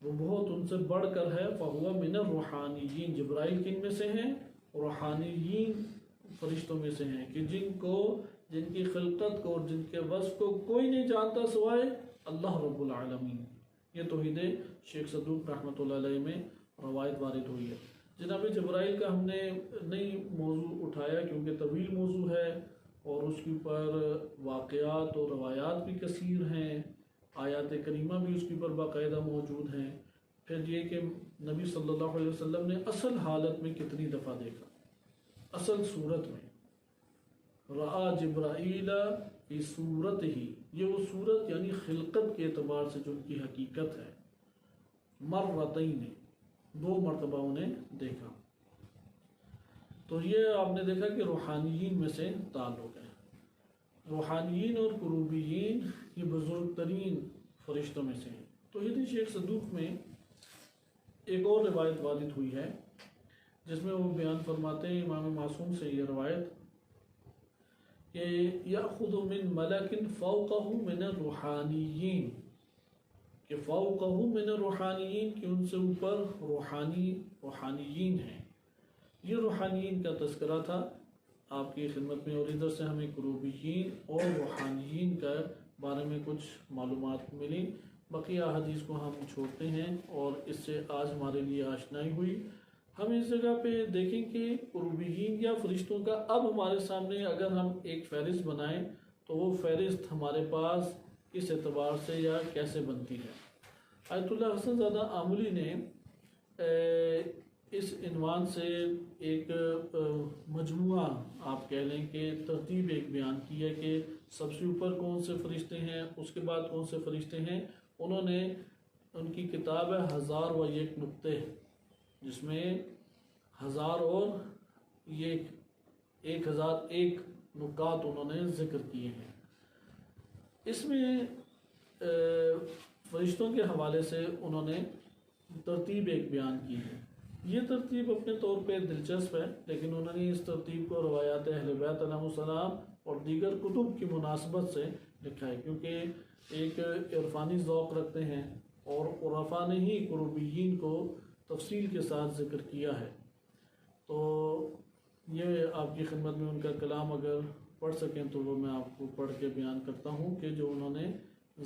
[SPEAKER 1] وہ بہت ان سے بڑھ کر ہے۔ فهو من الروحانیین، جبرائیل کن میں سے ہیں؟ روحانیین فرشتوں میں سے ہیں، کہ جن کی خلقت کو اور جن کے وصف کو کوئی نہیں جانتا سوائے اللہ رب العالمین۔ یہ توحید شیخ صدوق رحمۃ اللہ علیہ میں روایت وارد ہوئی ہے۔ جناب جبرائیل کا ہم نے نئی موضوع اٹھایا کیونکہ طویل موضوع ہے اور اس کے اوپر واقعات اور روایات بھی کثیر ہیں، آیات کریمہ بھی اس کے اوپر باقاعدہ موجود ہیں۔ پھر یہ کہ نبی صلی اللہ علیہ وسلم نے اصل حالت میں کتنی دفعہ دیکھا، اصل صورت میں، رآ جبرائیل فی صورت ہی، یہ وہ صورت یعنی خلقت کے اعتبار سے جو ان کی حقیقت ہے، مرتین، 2 مرتبہ انہیں دیکھا۔ تو یہ آپ نے دیکھا کہ روحانیین میں سے تعلق ہے۔ روحانیین اور قروبیین یہ بزرگ ترین فرشتوں میں سے ہیں۔ تو یہ شیخ صدوق میں ایک اور روایت وارد ہوئی ہے جس میں وہ بیان فرماتے ہیں امام معصوم سے یہ روایت کہ یأخذ من ملک فوقہ من الروحانیین، کہ فوقہ من الروحانیین، کہ ان سے اوپر روحانیین ہیں۔ یہ روحانیین کا تذکرہ تھا آپ کی خدمت میں، اور ادھر سے ہمیں قروبیین اور روحانیین کا بارے میں کچھ معلومات ملی۔ بقیہ حدیث کو ہم چھوڑتے ہیں اور اس سے آج ہمارے لیے آشنائی ہوئی۔ ہم اس جگہ پہ دیکھیں کہ قروبیین یا فرشتوں کا اب ہمارے سامنے اگر ہم ایک فہرست بنائیں تو وہ فہرست ہمارے پاس کس اعتبار سے یا کیسے بنتی ہے۔ آیت اللہ حسن زادہ آملی نے اس عنوان سے ایک مجموعہ آپ کہہ لیں کہ ترتیب ایک بیان کی ہے کہ سب سے اوپر کون سے فرشتے ہیں، اس کے بعد کون سے فرشتے ہیں۔ انہوں نے ان کی کتاب ہے 1001 نکتے، جس میں 1000 اور 1001 نکات انہوں نے ذکر کیے ہیں۔ اس میں فرشتوں کے حوالے سے انہوں نے ترتیب ایک بیان کی ہے۔ یہ ترتیب اپنے طور پہ دلچسپ ہے، لیکن انہوں نے اس ترتیب کو روایات اہل بیت علیہ السلام اور دیگر کتب کی مناسبت سے لکھا ہے، کیونکہ ایک عرفانی ذوق رکھتے ہیں اور عرفا نے ہی قروبیین کو تفصیل کے ساتھ ذکر کیا ہے۔ تو یہ آپ کی خدمت میں ان کا کلام اگر پڑھ سکیں تو وہ میں آپ کو پڑھ کے بیان کرتا ہوں کہ جو انہوں نے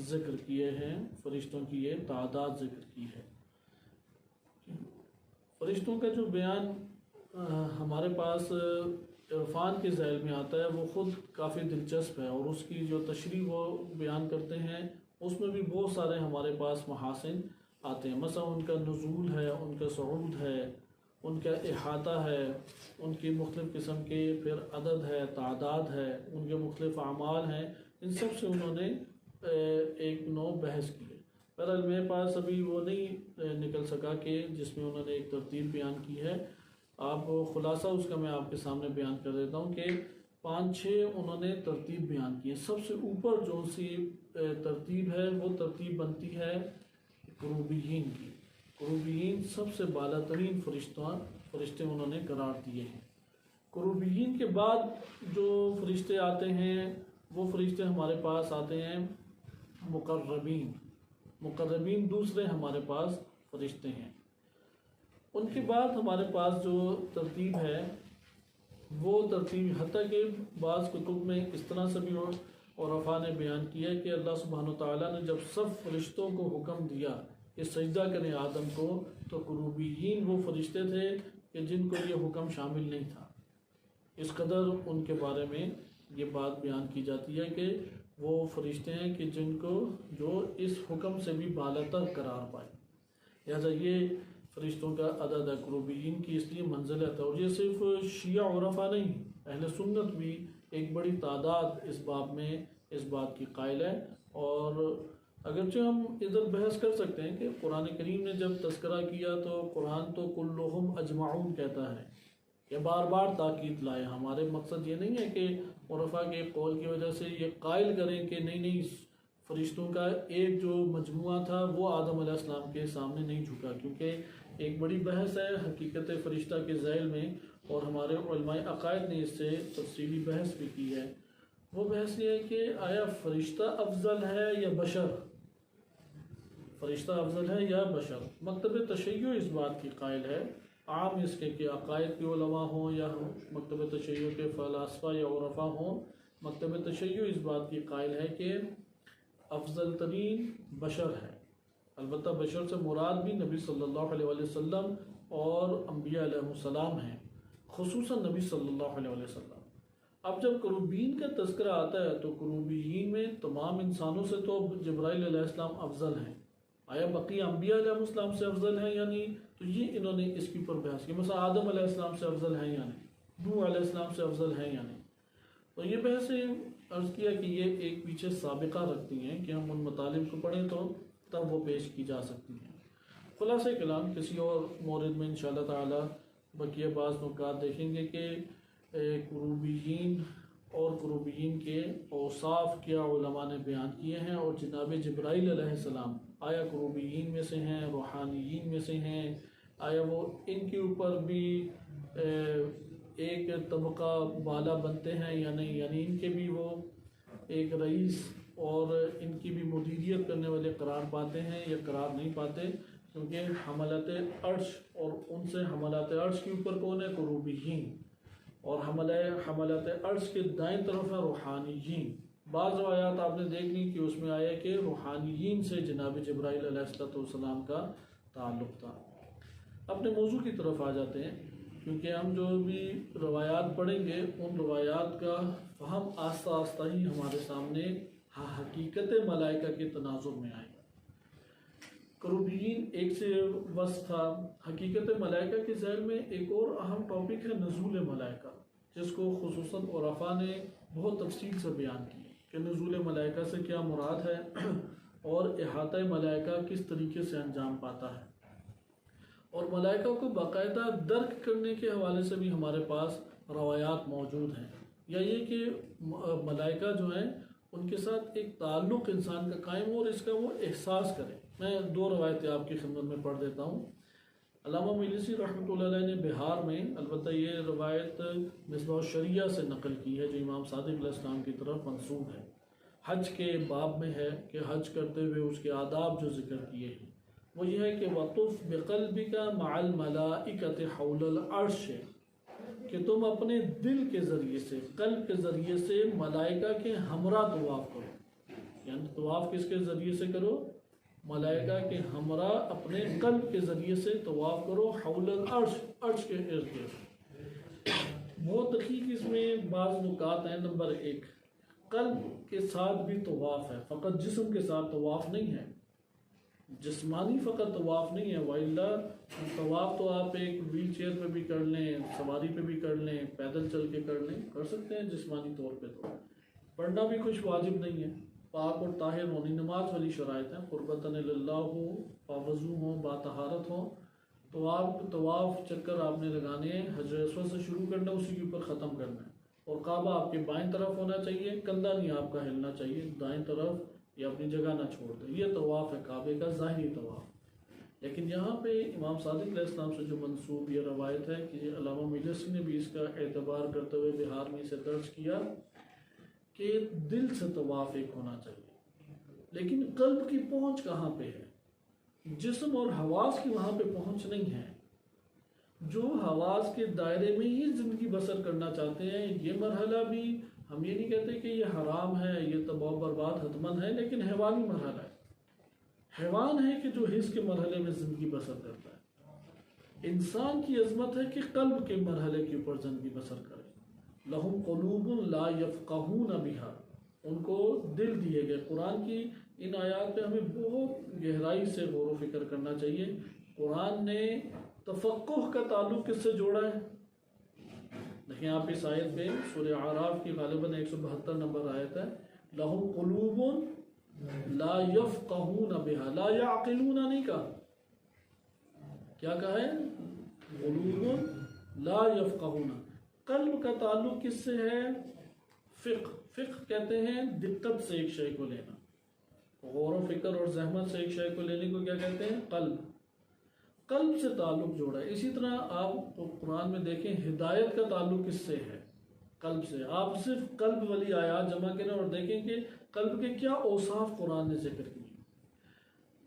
[SPEAKER 1] ذکر کیے ہیں، فرشتوں کی یہ تعداد ذکر کی ہے۔ فرشتوں کا جو بیان ہمارے پاس عرفان کے ذیل میں آتا ہے وہ خود کافی دلچسپ ہے، اور اس کی جو تشریح وہ بیان کرتے ہیں اس میں بھی بہت سارے ہمارے پاس محاسن آتے ہیں۔ مثلا ان کا نزول ہے، ان کا صعود ہے، ان کا احاطہ ہے، ان کی مختلف قسم کے پھر عدد ہے، تعداد ہے، ان کے مختلف اعمال ہیں، ان سب سے انہوں نے ایک نو بحث کی ہے۔ بہرحال میرے پاس ابھی وہ نہیں نکل سکا کہ جس میں انہوں نے ایک ترتیب بیان کی ہے۔ آپ خلاصہ اس کا میں آپ کے سامنے بیان کر دیتا ہوں کہ 5-6 انہوں نے ترتیب بیان کی ہے۔ سب سے اوپر جو سی ترتیب ہے وہ ترتیب بنتی ہے قروبیین کی۔ قروبیین سب سے بالا ترین فرشتے انہوں نے قرار دیے ہیں۔ قروبیین کے بعد جو فرشتے آتے ہیں وہ فرشتے ہمارے پاس آتے ہیں مقربین۔ مقربین دوسرے ہمارے پاس فرشتے ہیں۔ ان کے بعد ہمارے پاس جو ترتیب ہے وہ ترتیب، حتیٰ کہ بعض کتب میں اس طرح سے بھی عرفا نے بیان کیا ہے کہ اللہ سبحانہ وتعالیٰ نے جب سب فرشتوں کو حکم دیا کہ سجدہ کریں آدم کو، تو قروبیین وہ فرشتے تھے کہ جن کو یہ حکم شامل نہیں تھا۔ اس قدر ان کے بارے میں یہ بات بیان کی جاتی ہے کہ وہ فرشتے ہیں کہ جن کو جو اس حکم سے بھی بالاتر قرار پائے۔ لہذا یہ فرشتوں کا عدد ہے قروبیین کی، اس لیے منزلت ہے۔ اور یہ صرف شیعہ عرفا نہیں، اہل سنت بھی ایک بڑی تعداد اس باب میں اس بات کی قائل ہے، اور اگرچہ ہم ادھر بحث کر سکتے ہیں کہ قرآن کریم نے جب تذکرہ کیا تو قرآن تو کلہم اجمعون کہتا ہے، یہ بار بار تاکید لائے۔ ہمارے مقصد یہ نہیں ہے کہ عرفا کے قول کی وجہ سے یہ قائل کریں کہ نہیں فرشتوں کا ایک جو مجموعہ تھا وہ آدم علیہ السلام کے سامنے نہیں جھکا، کیونکہ ایک بڑی بحث ہے حقیقت فرشتہ کے ذیل میں، اور ہمارے علماء عقائد نے اس سے تفصیلی بحث بھی کی ہے۔ وہ بحث یہ ہے کہ آیا فرشتہ افضل ہے یا بشر؟ فرشتہ افضل ہے یا بشر؟ مکتب تشیع اس بات کی قائل ہے، عام اس کے کہ عقائد کے علماء ہوں یا مکتب تشیع کے فلاسفہ یا عرفا ہوں، مکتب تشیع اس بات کی قائل ہے کہ افضل ترین بشر ہے۔ البتہ بشر سے مراد بھی نبی صلی اللہ علیہ وسلم اور انبیاء علیہ السلام ہیں، خصوصاً نبی صلی اللہ علیہ وسلم۔ اب جب کروبین کا تذکرہ آتا ہے تو کروبین میں تمام انسانوں سے تو جبرائیل علیہ السلام افضل ہیں، آیا بقیہ انبیاء علیہ السلام سے افضل ہیں یعنی؟ تو یہ انہوں نے اس کے اوپر بحث کی، مثلا آدم علیہ السلام سے افضل ہیں یعنی، نوح علیہ السلام سے افضل ہیں یعنی۔ تو یہ بحث عرض کیا کہ یہ ایک پیچھے سابقہ رکھتی ہیں کہ ہم ان مطالب کو پڑھیں تو تب وہ پیش کی جا سکتی ہیں۔ خلاصہ کلام کسی اور مورد میں انشاءاللہ تعالی بقیہ بعض نکات دیکھیں گے کہ کروبیین اور کروبیین کے اوصاف کیا علماء نے بیان کیے ہیں، اور جناب جبرائیل علیہ السلام آیا کروبیین میں سے ہیں، روحانیین میں سے ہیں، آیا وہ ان کے اوپر بھی ایک طبقہ بالا بنتے ہیں یا نہیں، یعنی ان کے بھی وہ ایک رئیس اور ان کی بھی مدیریت کرنے والے قرار پاتے ہیں یا قرار نہیں پاتے، کیونکہ حملات عرش اور ان سے حملات عرش کے اوپر کون ہے؟ کروبیین، اور حملات عرش کے دائیں طرف ہے روحانیین۔ بعض روایات آپ نے دیکھ لی کہ اس میں آیا کہ روحانیین سے جناب جبرائیل علیہ السلام کا تعلق تھا۔ اپنے موضوع کی طرف آ جاتے ہیں، کیونکہ ہم جو بھی روایات پڑھیں گے ان روایات کا فہم آہستہ آہستہ ہی ہمارے سامنے حقیقت ملائکہ کے تناظر میں آئے گا۔ کروبیین ایک سے وصف تھا۔ حقیقت ملائکہ کے ذیل میں ایک اور اہم ٹاپک ہے نزول ملائکہ، جس کو خصوصاً عرفا نے بہت تفصیل سے بیان کی کہ نزول ملائکہ سے کیا مراد ہے اور احاطہ ملائکہ کس طریقے سے انجام پاتا ہے، اور ملائکہ کو باقاعدہ درک کرنے کے حوالے سے بھی ہمارے پاس روایات موجود ہیں، یا یہ کہ ملائکہ جو ہیں ان کے ساتھ ایک تعلق انسان کا قائم ہو اور اس کا وہ احساس کرے۔ میں دو روایتیں آپ کی خدمت میں پڑھ دیتا ہوں۔ علامہ مجلسی رحمۃ اللہ علیہ نے بہار میں، البتہ یہ روایت مصباح الشریعہ سے نقل کی ہے جو امام صادق علیہ السلام کی طرف منسوب ہے، حج کے باب میں ہے کہ حج کرتے ہوئے اس کے آداب جو ذکر کیے ہیں وہ یہ ہے کہ وَطُفْ بِقَلْبِكَ مَعَ الْمَلَائِكَةِ حَوْلَ الْعَرْشِ، کہ تم اپنے دل کے ذریعے سے، قلب کے ذریعے سے ملائکہ کے ہمراہ طواف کرو، یعنی طواف کس کے ذریعے سے کرو؟ ملائکہ کے ہمراہ اپنے قلب کے ذریعے سے طواف کرو، حول العرش، عرش کے ارد گرد۔ بہت دقیق اس میں بعض نکات ہیں۔ نمبر ایک، قلب کے ساتھ بھی طواف ہے، فقط جسم کے ساتھ طواف نہیں ہے، جسمانی فقط طواف نہیں ہے، وَإِلَّا طواف تو آپ ایک ویل چیئر پہ بھی کر لیں، سواری پہ بھی کر لیں، پیدل چل کے کر لیں، کر سکتے ہیں جسمانی طور پہ، تو پڑھنا بھی کچھ واجب نہیں ہے، پاک اور طاہر ہونی نماز والی شرائط ہیں، قربتاً اللہ ہو، باوضو ہوں، باطہارت ہوں، تو آپ طواف چکر آپ نے لگانے ہیں، حجر اسود سے شروع کرنا، اسی کے اوپر ختم کرنا ہے، اور کعبہ آپ کے بائیں طرف ہونا چاہیے، کندھا نہیں آپ کا ہلنا چاہیے، دائیں طرف یا اپنی جگہ نہ چھوڑ دیں، یہ طواف ہے کعبے کا ظاہری طواف۔ لیکن یہاں پہ امام صادق علیہ السلام سے جو منسوب یہ روایت ہے کہ علامہ مجلسی نے بھی اس کا اعتبار کرتے ہوئے بہار میں اسے درج کیا کہ دل سے طواف ایک ہونا چاہیے، لیکن قلب کی پہنچ کہاں پہ ہے؟ جسم اور حواس کی وہاں پہ پہنچ نہیں ہے۔ جو حواس کے دائرے میں ہی زندگی بسر کرنا چاہتے ہیں، یہ مرحلہ بھی ہم یہ نہیں کہتے کہ یہ حرام ہے، یہ تباہ و برباد حتمن ہے، لیکن حیوانی مرحلہ ہے۔ حیوان ہے کہ جو حس کے مرحلے میں زندگی بسر کرتا ہے۔ انسان کی عظمت ہے کہ قلب کے مرحلے کے اوپر زندگی بسر کرے۔ لہم قلوب لا یفقہون بہا، ان کو دل دیے گئے۔ قرآن کی ان آیات پہ ہمیں بہت گہرائی سے غور و فکر کرنا چاہیے۔ قرآن نے تفقہ کا تعلق کس سے جوڑا ہے؟ دیکھیں آپ اس آیت پہ سورہ اعراف کی غالباً 172 نمبر آیت ہے، لہم قلوب لا یفقہون بہا، لا یعقلون نہیں کہا، کیا کہا ہے؟ قلوب لا یفقہون۔ قلب کا تعلق کس سے ہے؟ فقہ، فقہ کہتے ہیں دقت سے ایک شے کو لینا، غور و فکر اور زحمت سے ایک شے کو لینے کو کیا کہتے ہیں؟ قلب، قلب سے تعلق جوڑا ہے۔ اسی طرح آپ قرآن میں دیکھیں ہدایت کا تعلق کس سے ہے؟ قلب سے۔ آپ صرف قلب والی آیات جمع کریں اور دیکھیں کہ قلب کے کیا اوصاف قرآن نے ذکر کیے،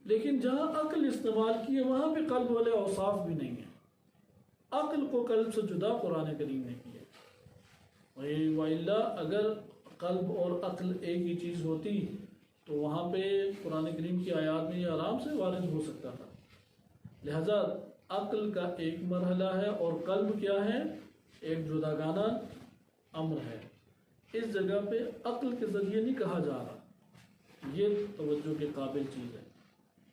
[SPEAKER 1] لیکن جہاں عقل استعمال کی ہے وہاں پہ قلب والے اوصاف بھی نہیں ہیں۔ عقل کو قلب سے جدا قرآن کریم نے کیا، وَإِلَّا اگر قلب اور عقل ایک ہی چیز ہوتی تو وہاں پہ قرآن کریم کی آیات میں یہ آرام سے وارد ہو سکتا تھا۔ لہذا عقل کا ایک مرحلہ ہے اور قلب کیا ہے؟ ایک جداگانہ امر ہے۔ اس جگہ پہ عقل کے ذریعے نہیں کہا جا رہا، یہ توجہ کے قابل چیز ہے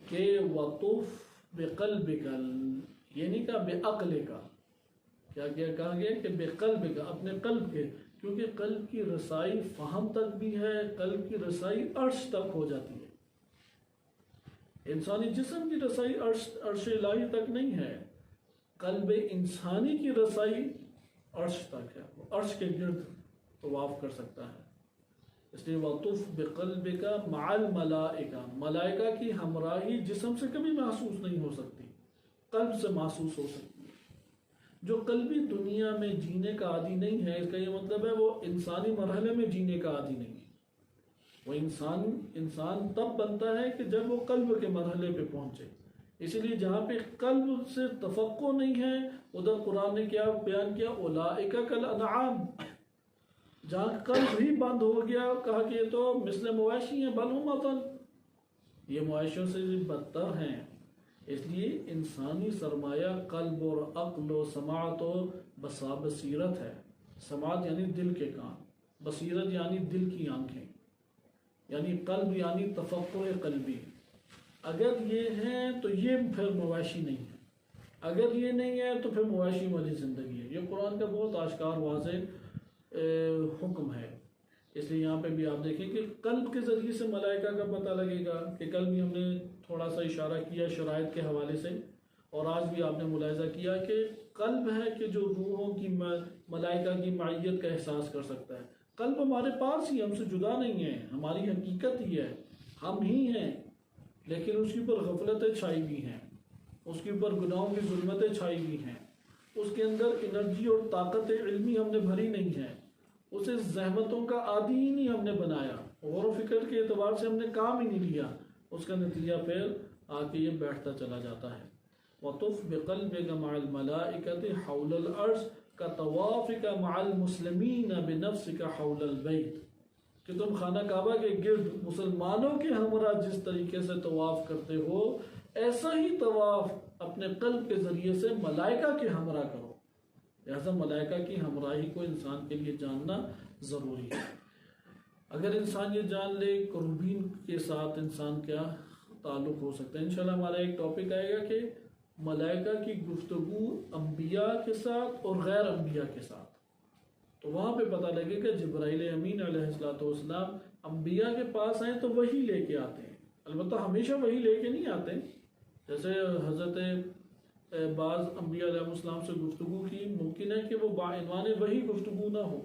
[SPEAKER 1] کہ وَطُفْ بِقَلْبِكَ، یہ نہیں کہا بے عقل کا، کیا کہا گیا کہ بے قلب کا، اپنے قلب کے، کیونکہ قلب کی رسائی فہم تک بھی ہے، قلب کی رسائی عرش تک ہو جاتی ہے۔ انسانی جسم کی رسائی عرش الہی تک نہیں ہے، قلب انسانی کی رسائی عرش تک ہے، وہ عرش کے گرد طواف کر سکتا ہے۔ اس لیے وَطُفْ بِقَلْبِكَ مَعَ الْمَلَائِكَةِ، ملائکہ کی ہمراہی جسم سے کبھی محسوس نہیں ہو سکتی، قلب سے محسوس ہو سکتی ہے۔ جو قلبی دنیا میں جینے کا عادی نہیں ہے، اس کا یہ مطلب ہے وہ انسانی مرحلے میں جینے کا عادی نہیں ہے۔ وہ انسان تب بنتا ہے کہ جب وہ قلب کے مرحلے پہ پہنچے۔ اسی لیے جہاں پہ قلب سے تفقع نہیں ہے ادھر قرآن نے کیا بیان کیا؟ اولئک کالانعام۔ جہاں قلب ہی بند ہو گیا کہا کہ یہ تو مثل مواشی ہیں، بل ہم اضل، یہ مواشیوں سے بدتر ہیں۔ اس لیے انسانی سرمایہ قلب اور عقل و سماعت و بصیرت ہے۔ سماعت یعنی دل کے کان، بصیرت یعنی دل کی آنکھیں، یعنی قلب یعنی تفکر قلبی۔ اگر یہ ہے تو یہ پھر مواشی نہیں ہے، اگر یہ نہیں ہے تو پھر مواشی والی زندگی ہے۔ یہ قرآن کا بہت آشکار واضح حکم ہے۔ اس لیے یہاں پہ بھی آپ دیکھیں کہ قلب کے ذریعے سے ملائکہ کا پتہ لگے گا کہ کل بھی ہم نے تھوڑا سا اشارہ کیا شرائط کے حوالے سے، اور آج بھی آپ نے ملاحظہ کیا کہ قلب ہے کہ جو روحوں کی ملائکہ کی معیت کا احساس کر سکتا ہے۔ قلب ہمارے پاس ہی، ہم سے جدا نہیں ہے، ہماری حقیقت ہی ہے، ہم ہی ہیں، لیکن اس کے اوپر غفلتیں چھائی ہوئی ہیں، اس کے اوپر گناہوں کی ظلمتیں چھائی ہوئی ہیں، اس کے اندر انرجی اور طاقت علمی ہم نے بھری نہیں ہے، اسے زحمتوں کا عادی ہی نہیں ہم نے بنایا، غور و فکر کے اعتبار سے ہم نے کام ہی نہیں لیا، اس کا نتیجہ پھر آ کے یہ بیٹھتا چلا جاتا ہے۔ وَطُفْ بِقَلْبِكَ مَعَ الْمَلَائِكَةِ حَوْلَ الْعَرْشِ كَطَوَافِكَ مَعَ الْمُسْلِمِينَ بِنَفْسِكَ حَوْلَ الْبَيْتِ، کہ تم خانہ کعبہ کے گرد مسلمانوں کے ہمراہ جس طریقے سے طواف کرتے ہو ایسا ہی طواف اپنے قلب کے ذریعے سے ملائکہ کے ہمراہ کرو۔ لہذا ملائکہ کی ہمراہی کو انسان کے لیے جاننا ضروری ہے۔ اگر انسان یہ جان لے قربین کے ساتھ انسان کیا تعلق ہو سکتا ہے۔ انشاءاللہ ہمارا ایک ٹاپک آئے گا کہ ملائکہ کی گفتگو انبیاء کے ساتھ اور غیر انبیاء کے ساتھ، تو وہاں پہ پتہ لگے کہ جبرائیل امین علیہ السلام انبیاء کے پاس آئیں تو وہی لے کے آتے ہیں، البتہ ہمیشہ وہی لے کے نہیں آتے، جیسے حضرت بعض انبیاء علیہ السلام سے گفتگو کی ممکن ہے کہ وہ بعنوان وہی گفتگو نہ ہو،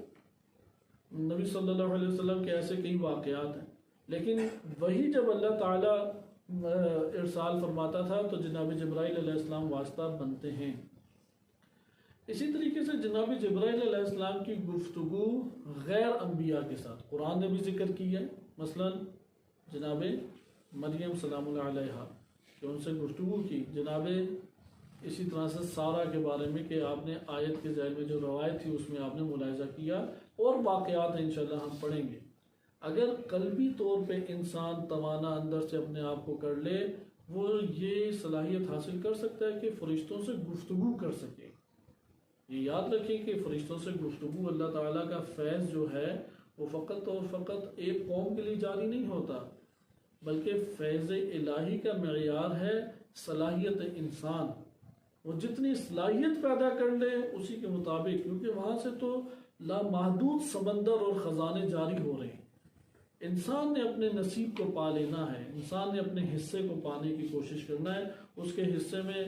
[SPEAKER 1] نبی صلی اللہ علیہ وسلم کے ایسے کئی واقعات ہیں، لیکن وہی جب اللہ تعالیٰ ارسال فرماتا تھا تو جناب جبرائیل علیہ السلام واسطہ بنتے ہیں۔ اسی طریقے سے جناب جبرائیل علیہ السلام کی گفتگو غیر انبیاء کے ساتھ قرآن نے بھی ذکر کی ہے، مثلا جناب مریم سلام اللہ علیہا کہ ان سے گفتگو کی، جناب اسی طرح سے سارہ کے بارے میں کہ آپ نے آیت کے ذیل میں جو روایت تھی اس میں آپ نے ملاحظہ کیا، اور واقعات ہیں انشاءاللہ ہم پڑھیں گے۔ اگر قلبی طور پہ انسان توانا اندر سے اپنے آپ کو کر لے، وہ یہ صلاحیت حاصل کر سکتا ہے کہ فرشتوں سے گفتگو کر سکے۔ یہ یاد رکھیں کہ فرشتوں سے گفتگو اللہ تعالیٰ کا فیض جو ہے وہ فقط اور فقط ایک قوم کے لیے جاری نہیں ہوتا، بلکہ فیض الہی کا معیار ہے صلاحیت انسان۔ وہ جتنی صلاحیت پیدا کر لے اسی کے مطابق، کیونکہ وہاں سے تو لامحدود سمندر اور خزانے جاری ہو رہے ہیں، انسان نے اپنے نصیب کو پا لینا ہے، انسان نے اپنے حصے کو پانے کی کوشش کرنا ہے. اس کے حصے میں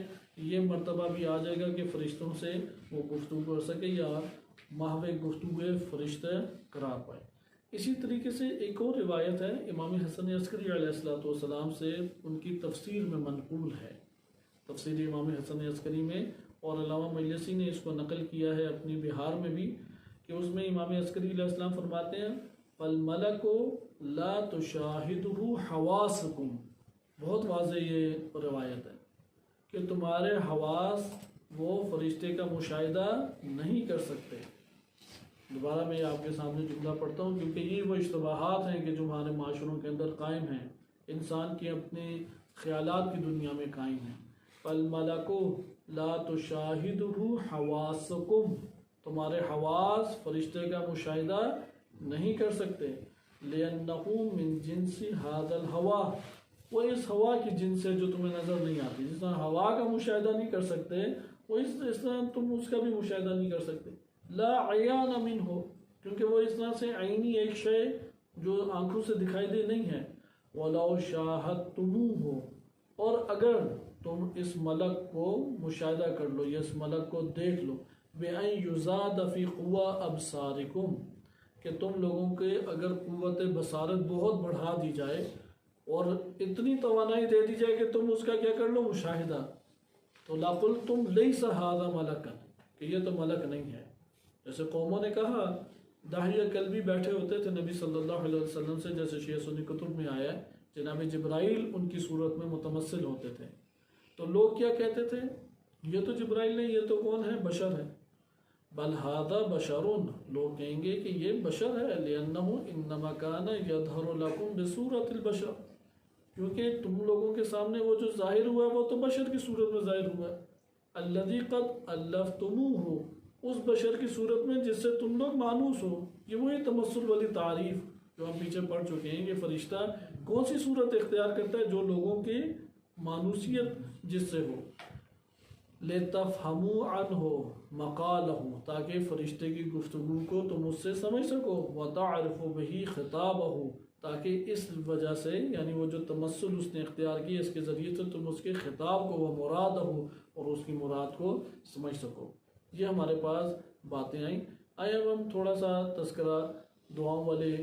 [SPEAKER 1] یہ مرتبہ بھی آ جائے گا کہ فرشتوں سے وہ گفتگو کر سکے یا محو گفتگو فرشتے قرار پائے. اسی طریقے سے ایک اور روایت ہے امام حسن عسکری علیہ السلام سے، ان کی تفسیر میں منقول ہے، تفسیر امام حسن عسکری میں، اور علامہ مجلسی نے اس کو نقل کیا ہے اپنی بہار میں بھی، کہ اس میں امام عسکری علیہ السلام فرماتے ہیں فَالْمَلَكُ لَا تُشَاهِدُهُ حَوَاسُكُمْ. بہت واضح یہ روایت ہے کہ تمہارے حواس وہ فرشتے کا مشاہدہ نہیں کر سکتے. دوبارہ میں آپ کے سامنے جملہ پڑھتا ہوں کیونکہ یہ وہ اشتباہات ہیں کہ جو ہمارے معاشروں کے اندر قائم ہیں، انسان کے اپنے خیالات کی دنیا میں قائم ہیں. فَالْمَلَكُ لَا تُشَاهِدُهُ حَوَاسُكُمْ، تمہارے حواس فرشتے کا مشاہدہ نہیں کر سکتے. لِأَنَّهُ مِن جِنْسِ هَذَا الْهَوَىٰ، وہ اس ہوا کی جنس ہے جو تمہیں نظر نہیں آتی. جس طرح ہوا کا مشاہدہ نہیں کر سکتے، وہ اس طرح تم اس کا بھی مشاہدہ نہیں کر سکتے. لا عیان منہ، کیونکہ وہ اس طرح سے عینی ایک شے جو آنکھوں سے دکھائی دے نہیں ہے. وَلَوْ شَاهَدْتُمُوهُ، اور اگر تم اس ملک کو مشاہدہ کر لو یا اس ملک کو دیکھ لو، بِأَن يُزَادَ فِي قُوَّةِ أَبْصَارِكُمْ، کہ تم لوگوں کے اگر قوت بصارت بہت بڑھا دی جائے اور اتنی توانائی دے دی جائے کہ تم اس کا کیا کر لو مشاہدہ، تو لَقُلْتُمْ لَيْسَ هَذَا مَلَكًا، کہ یہ تو ملک نہیں ہے. جیسے قوموں نے کہا، داہیہ کلبی بیٹھے ہوتے تھے نبی صلی اللہ علیہ وسلم سے، جیسے شیعہ سنی کتب میں آیا ہے جناب جبرائیل ان کی صورت میں متمثل ہوتے تھے. تو لوگ کیا کہتے تھے، یہ تو جبرائیل نہیں، یہ تو کون ہے، بشر ہے. بل هذا بشرون، لوگ کہیں گے کہ یہ بشر ہے. لأنه انما كان يظهر لكم بصورة البشر، کیونکہ تم لوگوں کے سامنے وہ جو ظاہر ہوا ہے وہ تو بشر کی صورت میں ظاہر ہوا ہے. الذي قد ألفتموه، اس بشر کی صورت میں جس سے تم لوگ مانوس ہو. یہ وہی تمثل والی تعریف جو ہم پیچھے پڑھ چکے ہیں کہ فرشتہ کون سی صورت اختیار کرتا ہے، جو لوگوں کی مانوسیت جس سے ہو. لِتَفْهَمُوا عَنْهُ مَقَالَهُ، تاکہ فرشتے کی گفتگو کو تم اس سے سمجھ سکو. وَتَعْرِفُ بِهِ خِطَابَهُ، تاکہ اس وجہ سے یعنی وہ جو تمثل اس نے اختیار کی، اس کے ذریعے سے تم اس کے خطاب کو، وَمُرَادَهُ، اور اس کی مراد کو سمجھ سکو. یہ ہمارے پاس باتیں آئیں. آئے اب ہم تھوڑا سا تذکرہ دعاؤں والے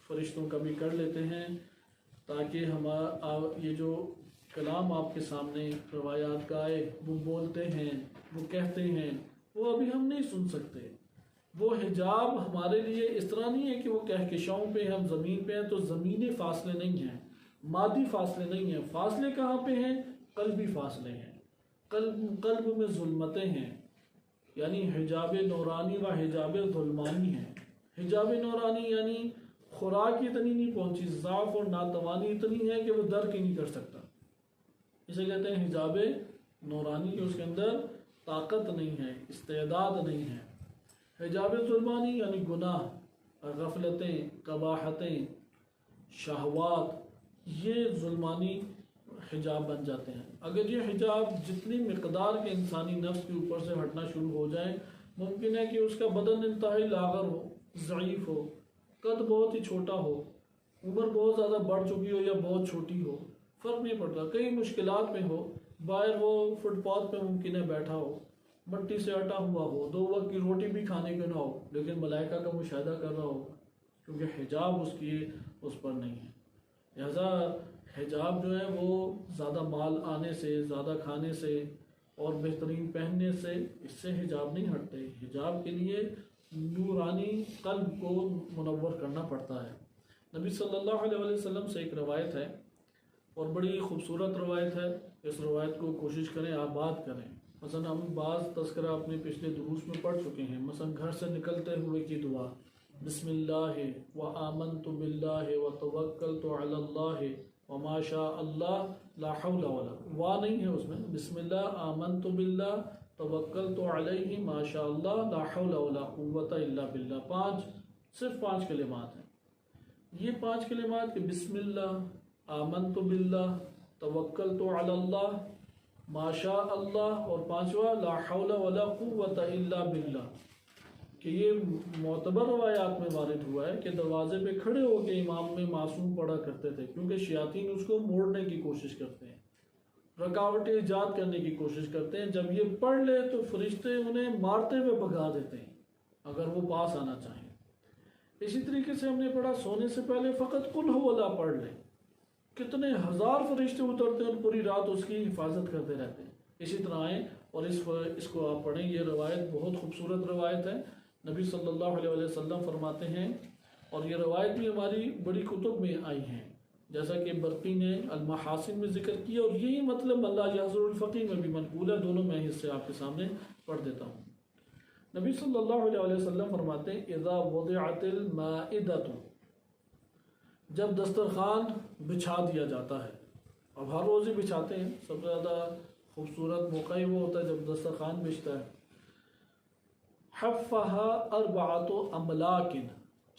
[SPEAKER 1] فرشتوں کا بھی کر لیتے ہیں، تاکہ ہمارا یہ جو کلام آپ کے سامنے روایات کا آئے، وہ بولتے ہیں، وہ کہتے ہیں، وہ ابھی ہم نہیں سن سکتے. وہ حجاب ہمارے لیے اس طرح نہیں ہے کہ وہ کہکشاؤں پہ ہم زمین پہ ہیں تو زمینی فاصلے نہیں ہیں، مادی فاصلے نہیں ہیں. فاصلے کہاں پہ ہیں؟ قلبی فاصلے ہیں. قلب میں ظلمتیں ہیں، یعنی حجاب نورانی و حجاب ظلمانی ہے. حجاب نورانی یعنی خوراک اتنی نہیں پہنچی، ضعف اور ناتوانی اتنی ہے کہ وہ درک ہی نہیں کر سکتا، اسے کہتے ہیں حجاب نورانی، کہ اس کے اندر طاقت نہیں ہے، استعداد نہیں ہے. حجاب ظلمانی یعنی گناہ، غفلتیں، قباحتیں، شہوات، یہ ظلمانی حجاب بن جاتے ہیں. اگر یہ حجاب جتنی مقدار کے انسانی نفس کے اوپر سے ہٹنا شروع ہو جائے، ممکن ہے کہ اس کا بدن انتہائی لاغر ہو، ضعیف ہو، قد بہت ہی چھوٹا ہو، عمر بہت زیادہ بڑھ چکی ہو یا بہت چھوٹی ہو، فرق نہیں پڑتا، کئی مشکلات میں ہو، باہر وہ فٹ پاتھ پہ ممکن ہے بیٹھا ہو، مٹی سے اٹا ہوا ہو، 2 وقت کی روٹی بھی کھانے کو نہ ہو، لیکن ملائکہ کا مشاہدہ کر رہا ہو، کیونکہ حجاب اس پر نہیں ہے. لہذا حجاب جو ہے وہ زیادہ مال آنے سے، زیادہ کھانے سے اور بہترین پہننے سے، اس سے حجاب نہیں ہٹتے. حجاب کے لیے نورانی قلب کو منور کرنا پڑتا ہے. نبی صلی اللہ علیہ وسلم سے ایک روایت ہے اور بڑی خوبصورت روایت ہے. اس روایت کو کوشش کریں آباد کریں. مثلا ہم بعض تذکرہ اپنے پچھلے دروس میں پڑھ چکے ہیں. مثلا گھر سے نکلتے ہوئے کی دعا، بسم اللہ وآمنت باللہ وتوکلت علی اللہ وما شاء اللہ لا حول ولا، وا نہیں ہے اس میں، بسم اللہ آمنت باللہ توکلت علیہ ما شاء اللہ لا حول ولا قوت الا باللہ. 5 صرف 5 کلمات ہیں. یہ 5 کلمات کہ بسم اللہ، آمنت باللہ، توکلت علی اللہ، ما شاء اللہ، اور 5واں لا حول ولا قوت الا باللہ، کہ یہ معتبر روایات میں وارد ہوا ہے کہ دروازے پہ کھڑے ہو کے امام میں معصوم پڑھا کرتے تھے، کیونکہ شیاطین اس کو موڑنے کی کوشش کرتے ہیں، رکاوٹیں ایجاد کرنے کی کوشش کرتے ہیں۔ جب یہ پڑھ لے تو فرشتے انہیں مارتے ہوئے بھگا دیتے ہیں اگر وہ پاس آنا چاہیں۔ اسی طریقے سے ہم نے پڑھا سونے سے پہلے فقط قل هو اللہ پڑھ لیں، کتنے ہزار فرشتے اترتے ہیں اور پوری رات اس کی حفاظت کرتے رہتے ہیں۔ اسی طرح آئیں اور اس کو آپ پڑھیں۔ یہ روایت بہت خوبصورت روایت ہے، نبی صلی اللہ علیہ وسلم فرماتے ہیں، اور یہ روایت بھی ہماری بڑی کتب میں آئی ہیں، جیسا کہ برقی نے المحاسن میں ذکر کیا، اور یہی مطلب اللہ یحضر الفقیہ میں بھی منقول ہے، دونوں میں حصے آپ کے سامنے پڑھ دیتا ہوں۔ نبی صلی اللہ علیہ وسلم فرماتے ہیں اذا وضعت المائدۃ، جب دسترخوان بچھا دیا جاتا ہے، اب ہر روز ہی بچھاتے ہیں، سب سے زیادہ خوبصورت موقع ہی وہ ہوتا ہے جب دسترخوان بچھتا ہے۔ حفها اربعۃ املاک،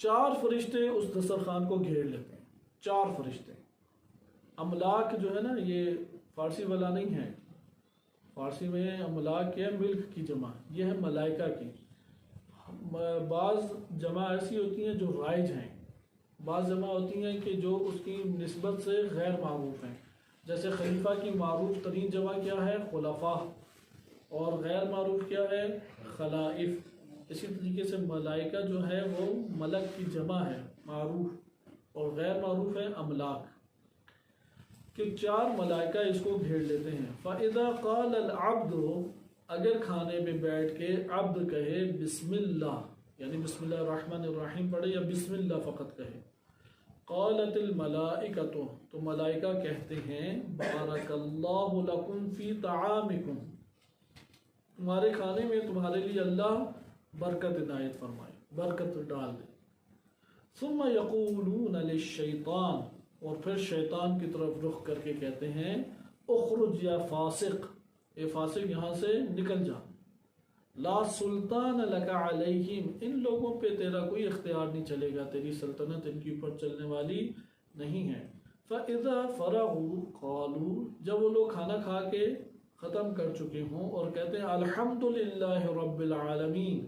[SPEAKER 1] 4 فرشتے اس دسترخوان کو گھیر لیتے ہیں، 4 فرشتے۔ املاک جو ہے نا یہ فارسی والا نہیں ہے، فارسی میں املاک کیا ہے؟ ملک کی جمع، یہ ہے ملائکہ کی۔ بعض جمع ایسی ہوتی ہیں جو رائج ہیں، بعض جمع ہوتی ہیں کہ جو اس کی نسبت سے غیر معروف ہیں، جیسے خلیفہ کی معروف ترین جمع کیا ہے؟ خلفاء، اور غیر معروف کیا ہے؟ خلائف۔ اسی طریقے سے ملائکہ جو ہے وہ ملک کی جمع ہے، معروف، اور غیر معروف ہے املاک، کہ 4 ملائکہ اس کو گھیر لیتے ہیں۔ فَإِذَا قَالَ الْعَبْدُ، اگر کھانے میں بیٹھ کے عبد کہے بسم اللہ، یعنی بسم اللہ الرحمن الرحیم پڑھے یا بسم اللہ فقط کہے، قالت الملائکۃ، تو ملائکہ کہتے ہیں بارک اللہ لکم فی طعامکم، تمہارے کھانے میں تمہارے لیے اللہ برکت عنایت فرمائے، برکت ڈال دے۔ ثم یقولون للشیطان، اور پھر شیطان کی طرف رخ کر کے کہتے ہیں اخرج یا فاسق، اے فاسق یہاں سے نکل جا، لا سلطان لک علیہم، ان لوگوں پہ تیرا کوئی اختیار نہیں چلے گا، تیری سلطنت ان کے اوپر چلنے والی نہیں ہے۔ فَإِذَا فَرَغُوا قَالُوا، جب وہ لوگ کھانا کھا کے ختم کر چکے ہوں اور کہتے ہیں الحمدللہ رب العالمین،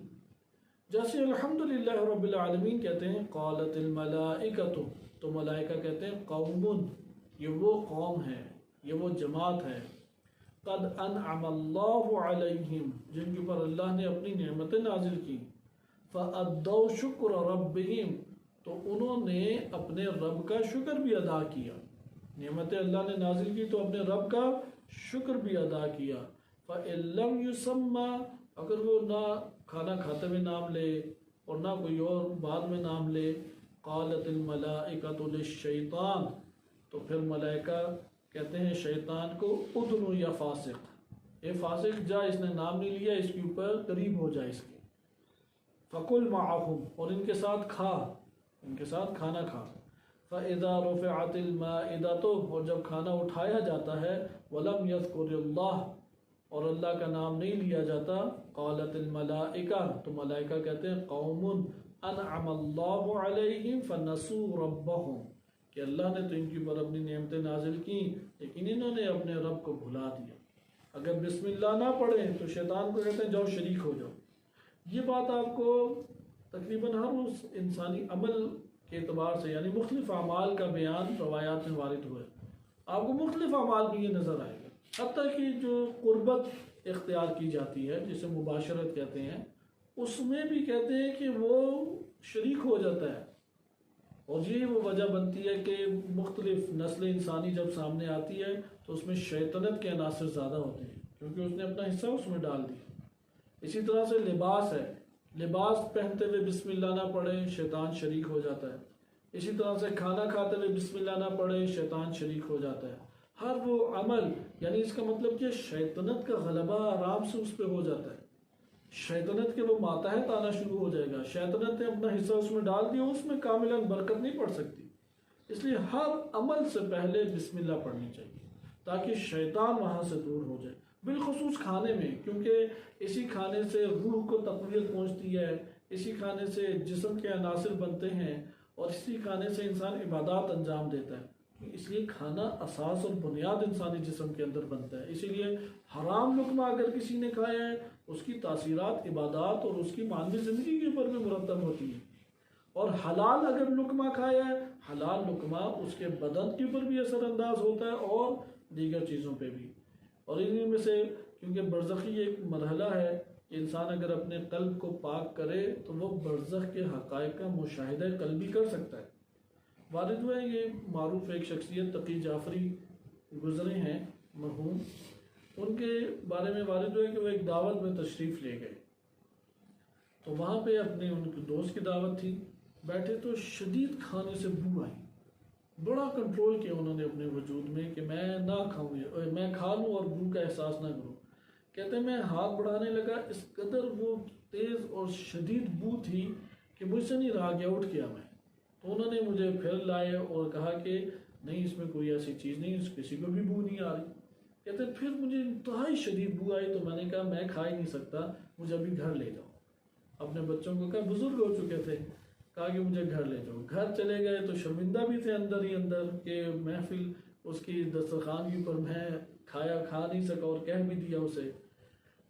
[SPEAKER 1] جیسے الحمدللہ رب العالمین کہتے ہیں، قالت الملائکۃ، تو ملائکہ کہتے ہیں قوم، یہ وہ قوم ہے، یہ وہ جماعت ہے، قد انعم اللہ علیہم، جن کے اوپر اللہ نے اپنی نعمتیں نازل کی، فَأَدَّوْا شُكْرَ رَبِّهِمْ، تو انہوں نے اپنے رب کا شکر بھی ادا کیا، نعمتیں اللہ نے نازل کی تو اپنے رب کا شکر بھی ادا کیا۔ فَإِن لَمْ يُسَمَّا، اگر وہ نہ کھانا کھاتے ہوئے نام لے اور نہ کوئی اور بعد میں نام لے، قالت الملائکۃ للشیطان، تو پھر ملائکہ کہتے ہیں شیطان کو ادنو یا فاسق، اے فاسق جا، اس نے نام نہیں لیا، اس کے اوپر قریب ہو جائے اس کے، فکل معہم، اور ان کے ساتھ کھا، ان کے ساتھ کھانا کھا۔ فَإِذَا رُفِعَتِ الْمَائِدَةُ، اور جب کھانا اٹھایا جاتا ہے، وَلَمْ يَذْكُرِ اللَّهُ، اور اللہ کا نام نہیں لیا جاتا، قالت الملائکہ، تو ملائکہ کہتے ہیں قوم انعم اللہ علیہم فنسوا ربہم، کہ اللہ نے تو ان کے اوپر اپنی نعمتیں نازل کی لیکن انہوں نے اپنے رب کو بھلا دیا۔ اگر بسم اللہ نہ پڑھیں تو شیطان کو کہتے ہیں جاؤ شریک ہو جاؤ۔ یہ بات آپ کو تقریباً ہر اس انسانی عمل کے اعتبار سے، یعنی مختلف اعمال کا بیان روایات میں وارد ہوا ہے، آپ کو مختلف اعمال میں یہ نظر آئے گا، حتیٰ کہ جو قربت اختیار کی جاتی ہے جسے مباشرت کہتے ہیں، اس میں بھی کہتے ہیں کہ وہ شریک ہو جاتا ہے، اور یہی وہ وجہ بنتی ہے کہ مختلف نسل انسانی جب سامنے آتی ہے تو اس میں شیطنت کے عناصر زیادہ ہوتے ہیں، کیونکہ اس نے اپنا حصہ اس میں ڈال دیا۔ اسی طرح سے لباس ہے، لباس پہنتے ہوئے بسم اللہ نہ پڑھیں شیطان شریک ہو جاتا ہے۔ اسی طرح سے کھانا کھاتے ہوئے بسم اللہ نہ پڑھیں شیطان شریک ہو جاتا ہے۔ ہر وہ عمل، یعنی اس کا مطلب کہ شیطنت کا غلبہ آرام سے اس پہ ہو جاتا ہے، شیطنت کے وہ ماتحت آنا شروع ہو جائے گا، شیطنت نے اپنا حصہ اس میں ڈال دیا، اس میں کاملاً برکت نہیں پڑ سکتی، اس لیے ہر عمل سے پہلے بسم اللہ پڑھنی چاہیے تاکہ شیطان وہاں سے دور ہو جائے، بالخصوص کھانے میں، کیونکہ اسی کھانے سے روح کو تقویت پہنچتی ہے، اسی کھانے سے جسم کے عناصر بنتے ہیں، اور اسی کھانے سے انسان عبادات انجام دیتا ہے۔ اس لیے کھانا اساس اور بنیاد انسانی جسم کے اندر بنتا ہے، اسی لیے حرام لقمہ اگر کسی نے کھایا ہے اس کی تاثیرات عبادات اور اس کی معنوی زندگی کے اوپر بھی مرتب ہوتی ہے، اور حلال اگر لقمہ کھایا ہے حلال لقمہ اس کے بدن کے اوپر بھی اثر انداز ہوتا ہے اور دیگر چیزوں پہ بھی۔ اور انہی میں سے کیونکہ برزخی ایک مرحلہ ہے کہ انسان اگر اپنے قلب کو پاک کرے تو وہ برزخ کے حقائق کا مشاہدہ قلبی کر سکتا ہے۔ والد ہوئے یہ معروف ایک شخصیت تقی جعفری گزرے ہیں مرحوم، ان کے بارے میں والد ہوئے کہ وہ ایک دعوت میں تشریف لے گئے، تو وہاں پہ اپنے ان کے دوست کی دعوت تھی، بیٹھے تو شدید کھانے سے بو آئی، بڑا کنٹرول کیا انہوں نے اپنے وجود میں کہ میں نہ کھاؤں، میں کھا لوں اور بو کا احساس نہ کروں۔ کہتے ہیں میں ہاتھ بڑھانے لگا، اس قدر وہ تیز اور شدید بو تھی کہ مجھ سے نہیں رہا گیا، اٹھ گیا میں۔ تو انہوں نے مجھے پھر لائے اور کہا کہ نہیں اس میں کوئی ایسی چیز نہیں، کسی کو بھی بو نہیں آ رہی۔ کہتے ہیں پھر مجھے انتہائی شدید بو آئی تو میں نے کہا میں کھا ہی نہیں سکتا، مجھے ابھی گھر لے جاؤ۔ اپنے بچوں کو کہا، بزرگ ہو چکے تھے، کہا کہ مجھے گھر لے جاؤ۔ گھر چلے گئے تو شرمندہ بھی تھے اندر ہی اندر کہ محفل اس کی دسترخوان کے اوپر میں کھا نہیں سکا اور کہہ بھی دیا اسے،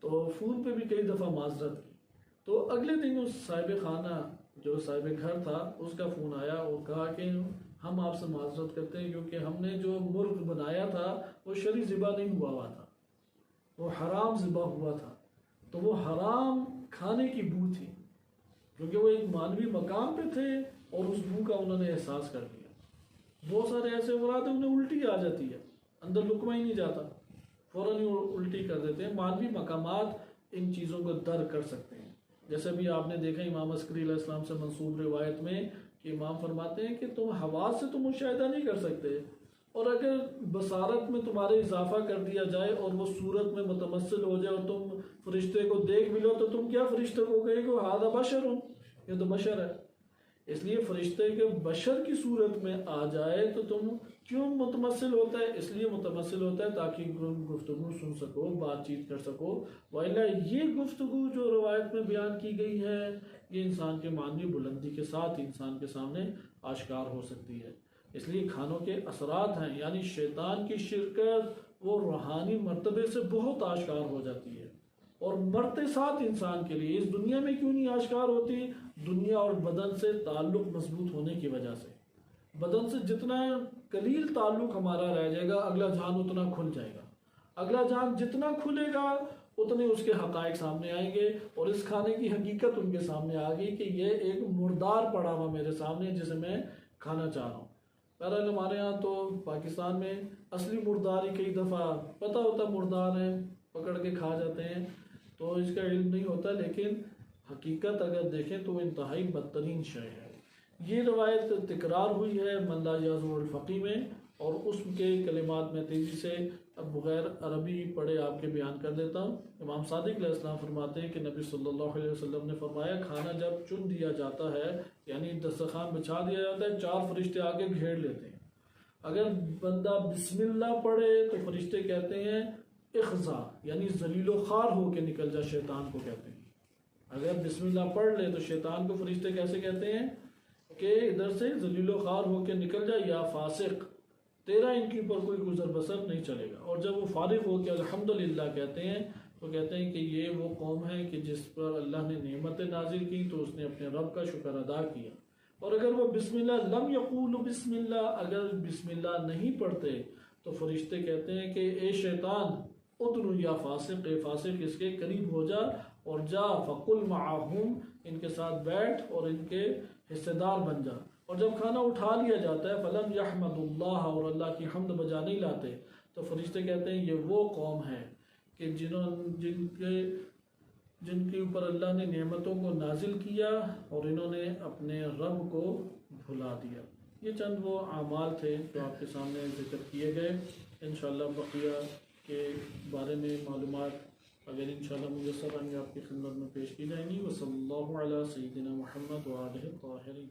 [SPEAKER 1] تو فون پہ بھی کئی دفعہ معذرت کی۔ تو اگلے دن اس صاحب خانہ جو صاحب گھر تھا اس کا فون آیا اور کہا کہ ہم آپ سے معذرت کرتے ہیں کیونکہ ہم نے جو مرغ بنایا تھا وہ شرعی ذبح نہیں ہوا تھا، وہ حرام ذبح ہوا تھا، تو وہ حرام کھانے کی بو تھی، کیونکہ وہ ایک معنوی مقام پہ تھے اور اس بو کا انہوں نے احساس کر لیا۔ بہت سارے ایسے افراد ہیں انہیں الٹی آ جاتی ہے، اندر لقمہ ہی نہیں جاتا، فوراً ہی الٹی کر دیتے ہیں۔ معنوی مقامات ان چیزوں کو درک کر سکتے ہیں، جیسے بھی آپ نے دیکھا امام عسکری علیہ السلام سے منسوب روایت میں کہ امام فرماتے ہیں کہ تم حواس سے تو مشاہدہ نہیں کر سکتے، اور اگر بصارت میں تمہارے اضافہ کر دیا جائے اور وہ صورت میں متمثل ہو جائے اور تم فرشتے کو دیکھ بھی لو تو تم کیا فرشتے کو کہے گو ہذا بشر، یہ تو بشر ہے۔ اس لیے فرشتے کے بشر کی صورت میں آ جائے تو تم کیوں متمثل ہوتا ہے؟ اس لیے متمثل ہوتا ہے تاکہ گفتگو سن سکو، بات چیت کر سکو، وإلا یہ گفتگو جو روایت میں بیان کی گئی ہے یہ انسان کے معنوی بلندی کے ساتھ انسان کے سامنے آشکار ہو سکتی ہے۔ اس لیے کھانوں کے اثرات ہیں، یعنی شیطان کی شرکت وہ روحانی مرتبے سے بہت آشکار ہو جاتی ہے، اور مرتے ساتھ انسان کے لیے اس دنیا میں کیوں نہیں آشکار ہوتی؟ دنیا اور بدن سے تعلق مضبوط ہونے کی وجہ سے۔ بدن سے جتنا قلیل تعلق ہمارا رہ جائے گا اگلا جہان اتنا کھل جائے گا، اگلا جہان جتنا کھلے گا اتنے اس کے حقائق سامنے آئیں گے، اور اس کھانے کی حقیقت ان کے سامنے آ گئی کہ یہ ایک مردار پڑا ہوا میرے سامنے جسے میں کھانا چاہ رہا ہوں۔ بہرحال ہمارے یہاں تو پاکستان میں اصلی مردار ہی کئی دفعہ پتہ ہوتا مردار ہیں، پکڑ کے کھا جاتے ہیں، تو اس کا علم نہیں ہوتا، لیکن حقیقت اگر دیکھیں تو وہ انتہائی بدترین شے ہے۔ یہ روایت تکرار ہوئی ہے من لا یعذر الفقی میں، اور اس کے کلمات میں تیزی سے اب بغیر عربی پڑھے آپ کے بیان کر دیتا ہوں۔ امام صادق علیہ السلام فرماتے ہیں کہ نبی صلی اللہ علیہ وسلم نے فرمایا کھانا جب چن دیا جاتا ہے، یعنی دسترخوان بچھا دیا جاتا ہے، 4 فرشتے آگے گھیر لیتے ہیں۔ اگر بندہ بسم اللہ پڑھے تو فرشتے کہتے ہیں اخزا، یعنی ذلیل و خوار ہو کے نکل جا، شیطان کو کہتے ہیں۔ اگر بسم اللہ پڑھ لے تو شیطان کو فرشتے کیسے کہتے ہیں کہ ادھر سے ذلیل و خوار ہو کے نکل جا یا فاسق، تیرا ان کے اوپر کوئی گزر بسر نہیں چلے گا۔ اور جب وہ فارغ ہو کے الحمدللہ کہتے ہیں تو کہتے ہیں کہ یہ وہ قوم ہے کہ جس پر اللہ نے نعمتیں نازل کی تو اس نے اپنے رب کا شکر ادا کیا۔ اور اگر وہ بسم اللہ لم یقول بسم اللہ، اگر بسم اللہ نہیں پڑھتے تو فرشتے کہتے ہیں کہ اے شیطان ادنو یا فاسق، اے فاسق اس کے قریب ہو جا اور جا فقل معہم، ان کے ساتھ بیٹھ اور ان کے حصے دار بن جا۔ اور جب کھانا اٹھا لیا جاتا ہے فلم یحمد اللہ، اور اللہ کی حمد بجا نہیں لاتے، تو فرشتے کہتے ہیں یہ وہ قوم ہے کہ جن کے اوپر اللہ نے نعمتوں کو نازل کیا اور انہوں نے اپنے رب کو بھلا دیا۔ یہ چند وہ اعمال تھے جو آپ کے سامنے ذکر کیے گئے۔ انشاءاللہ بقیہ کے بارے میں معلومات اگر انشاءاللہ میسر آئیں گے آپ کی خدمت میں پیش کی جائیں گی۔ وصلی اللہ علی سیدنا محمد وآلہ الطاہرین۔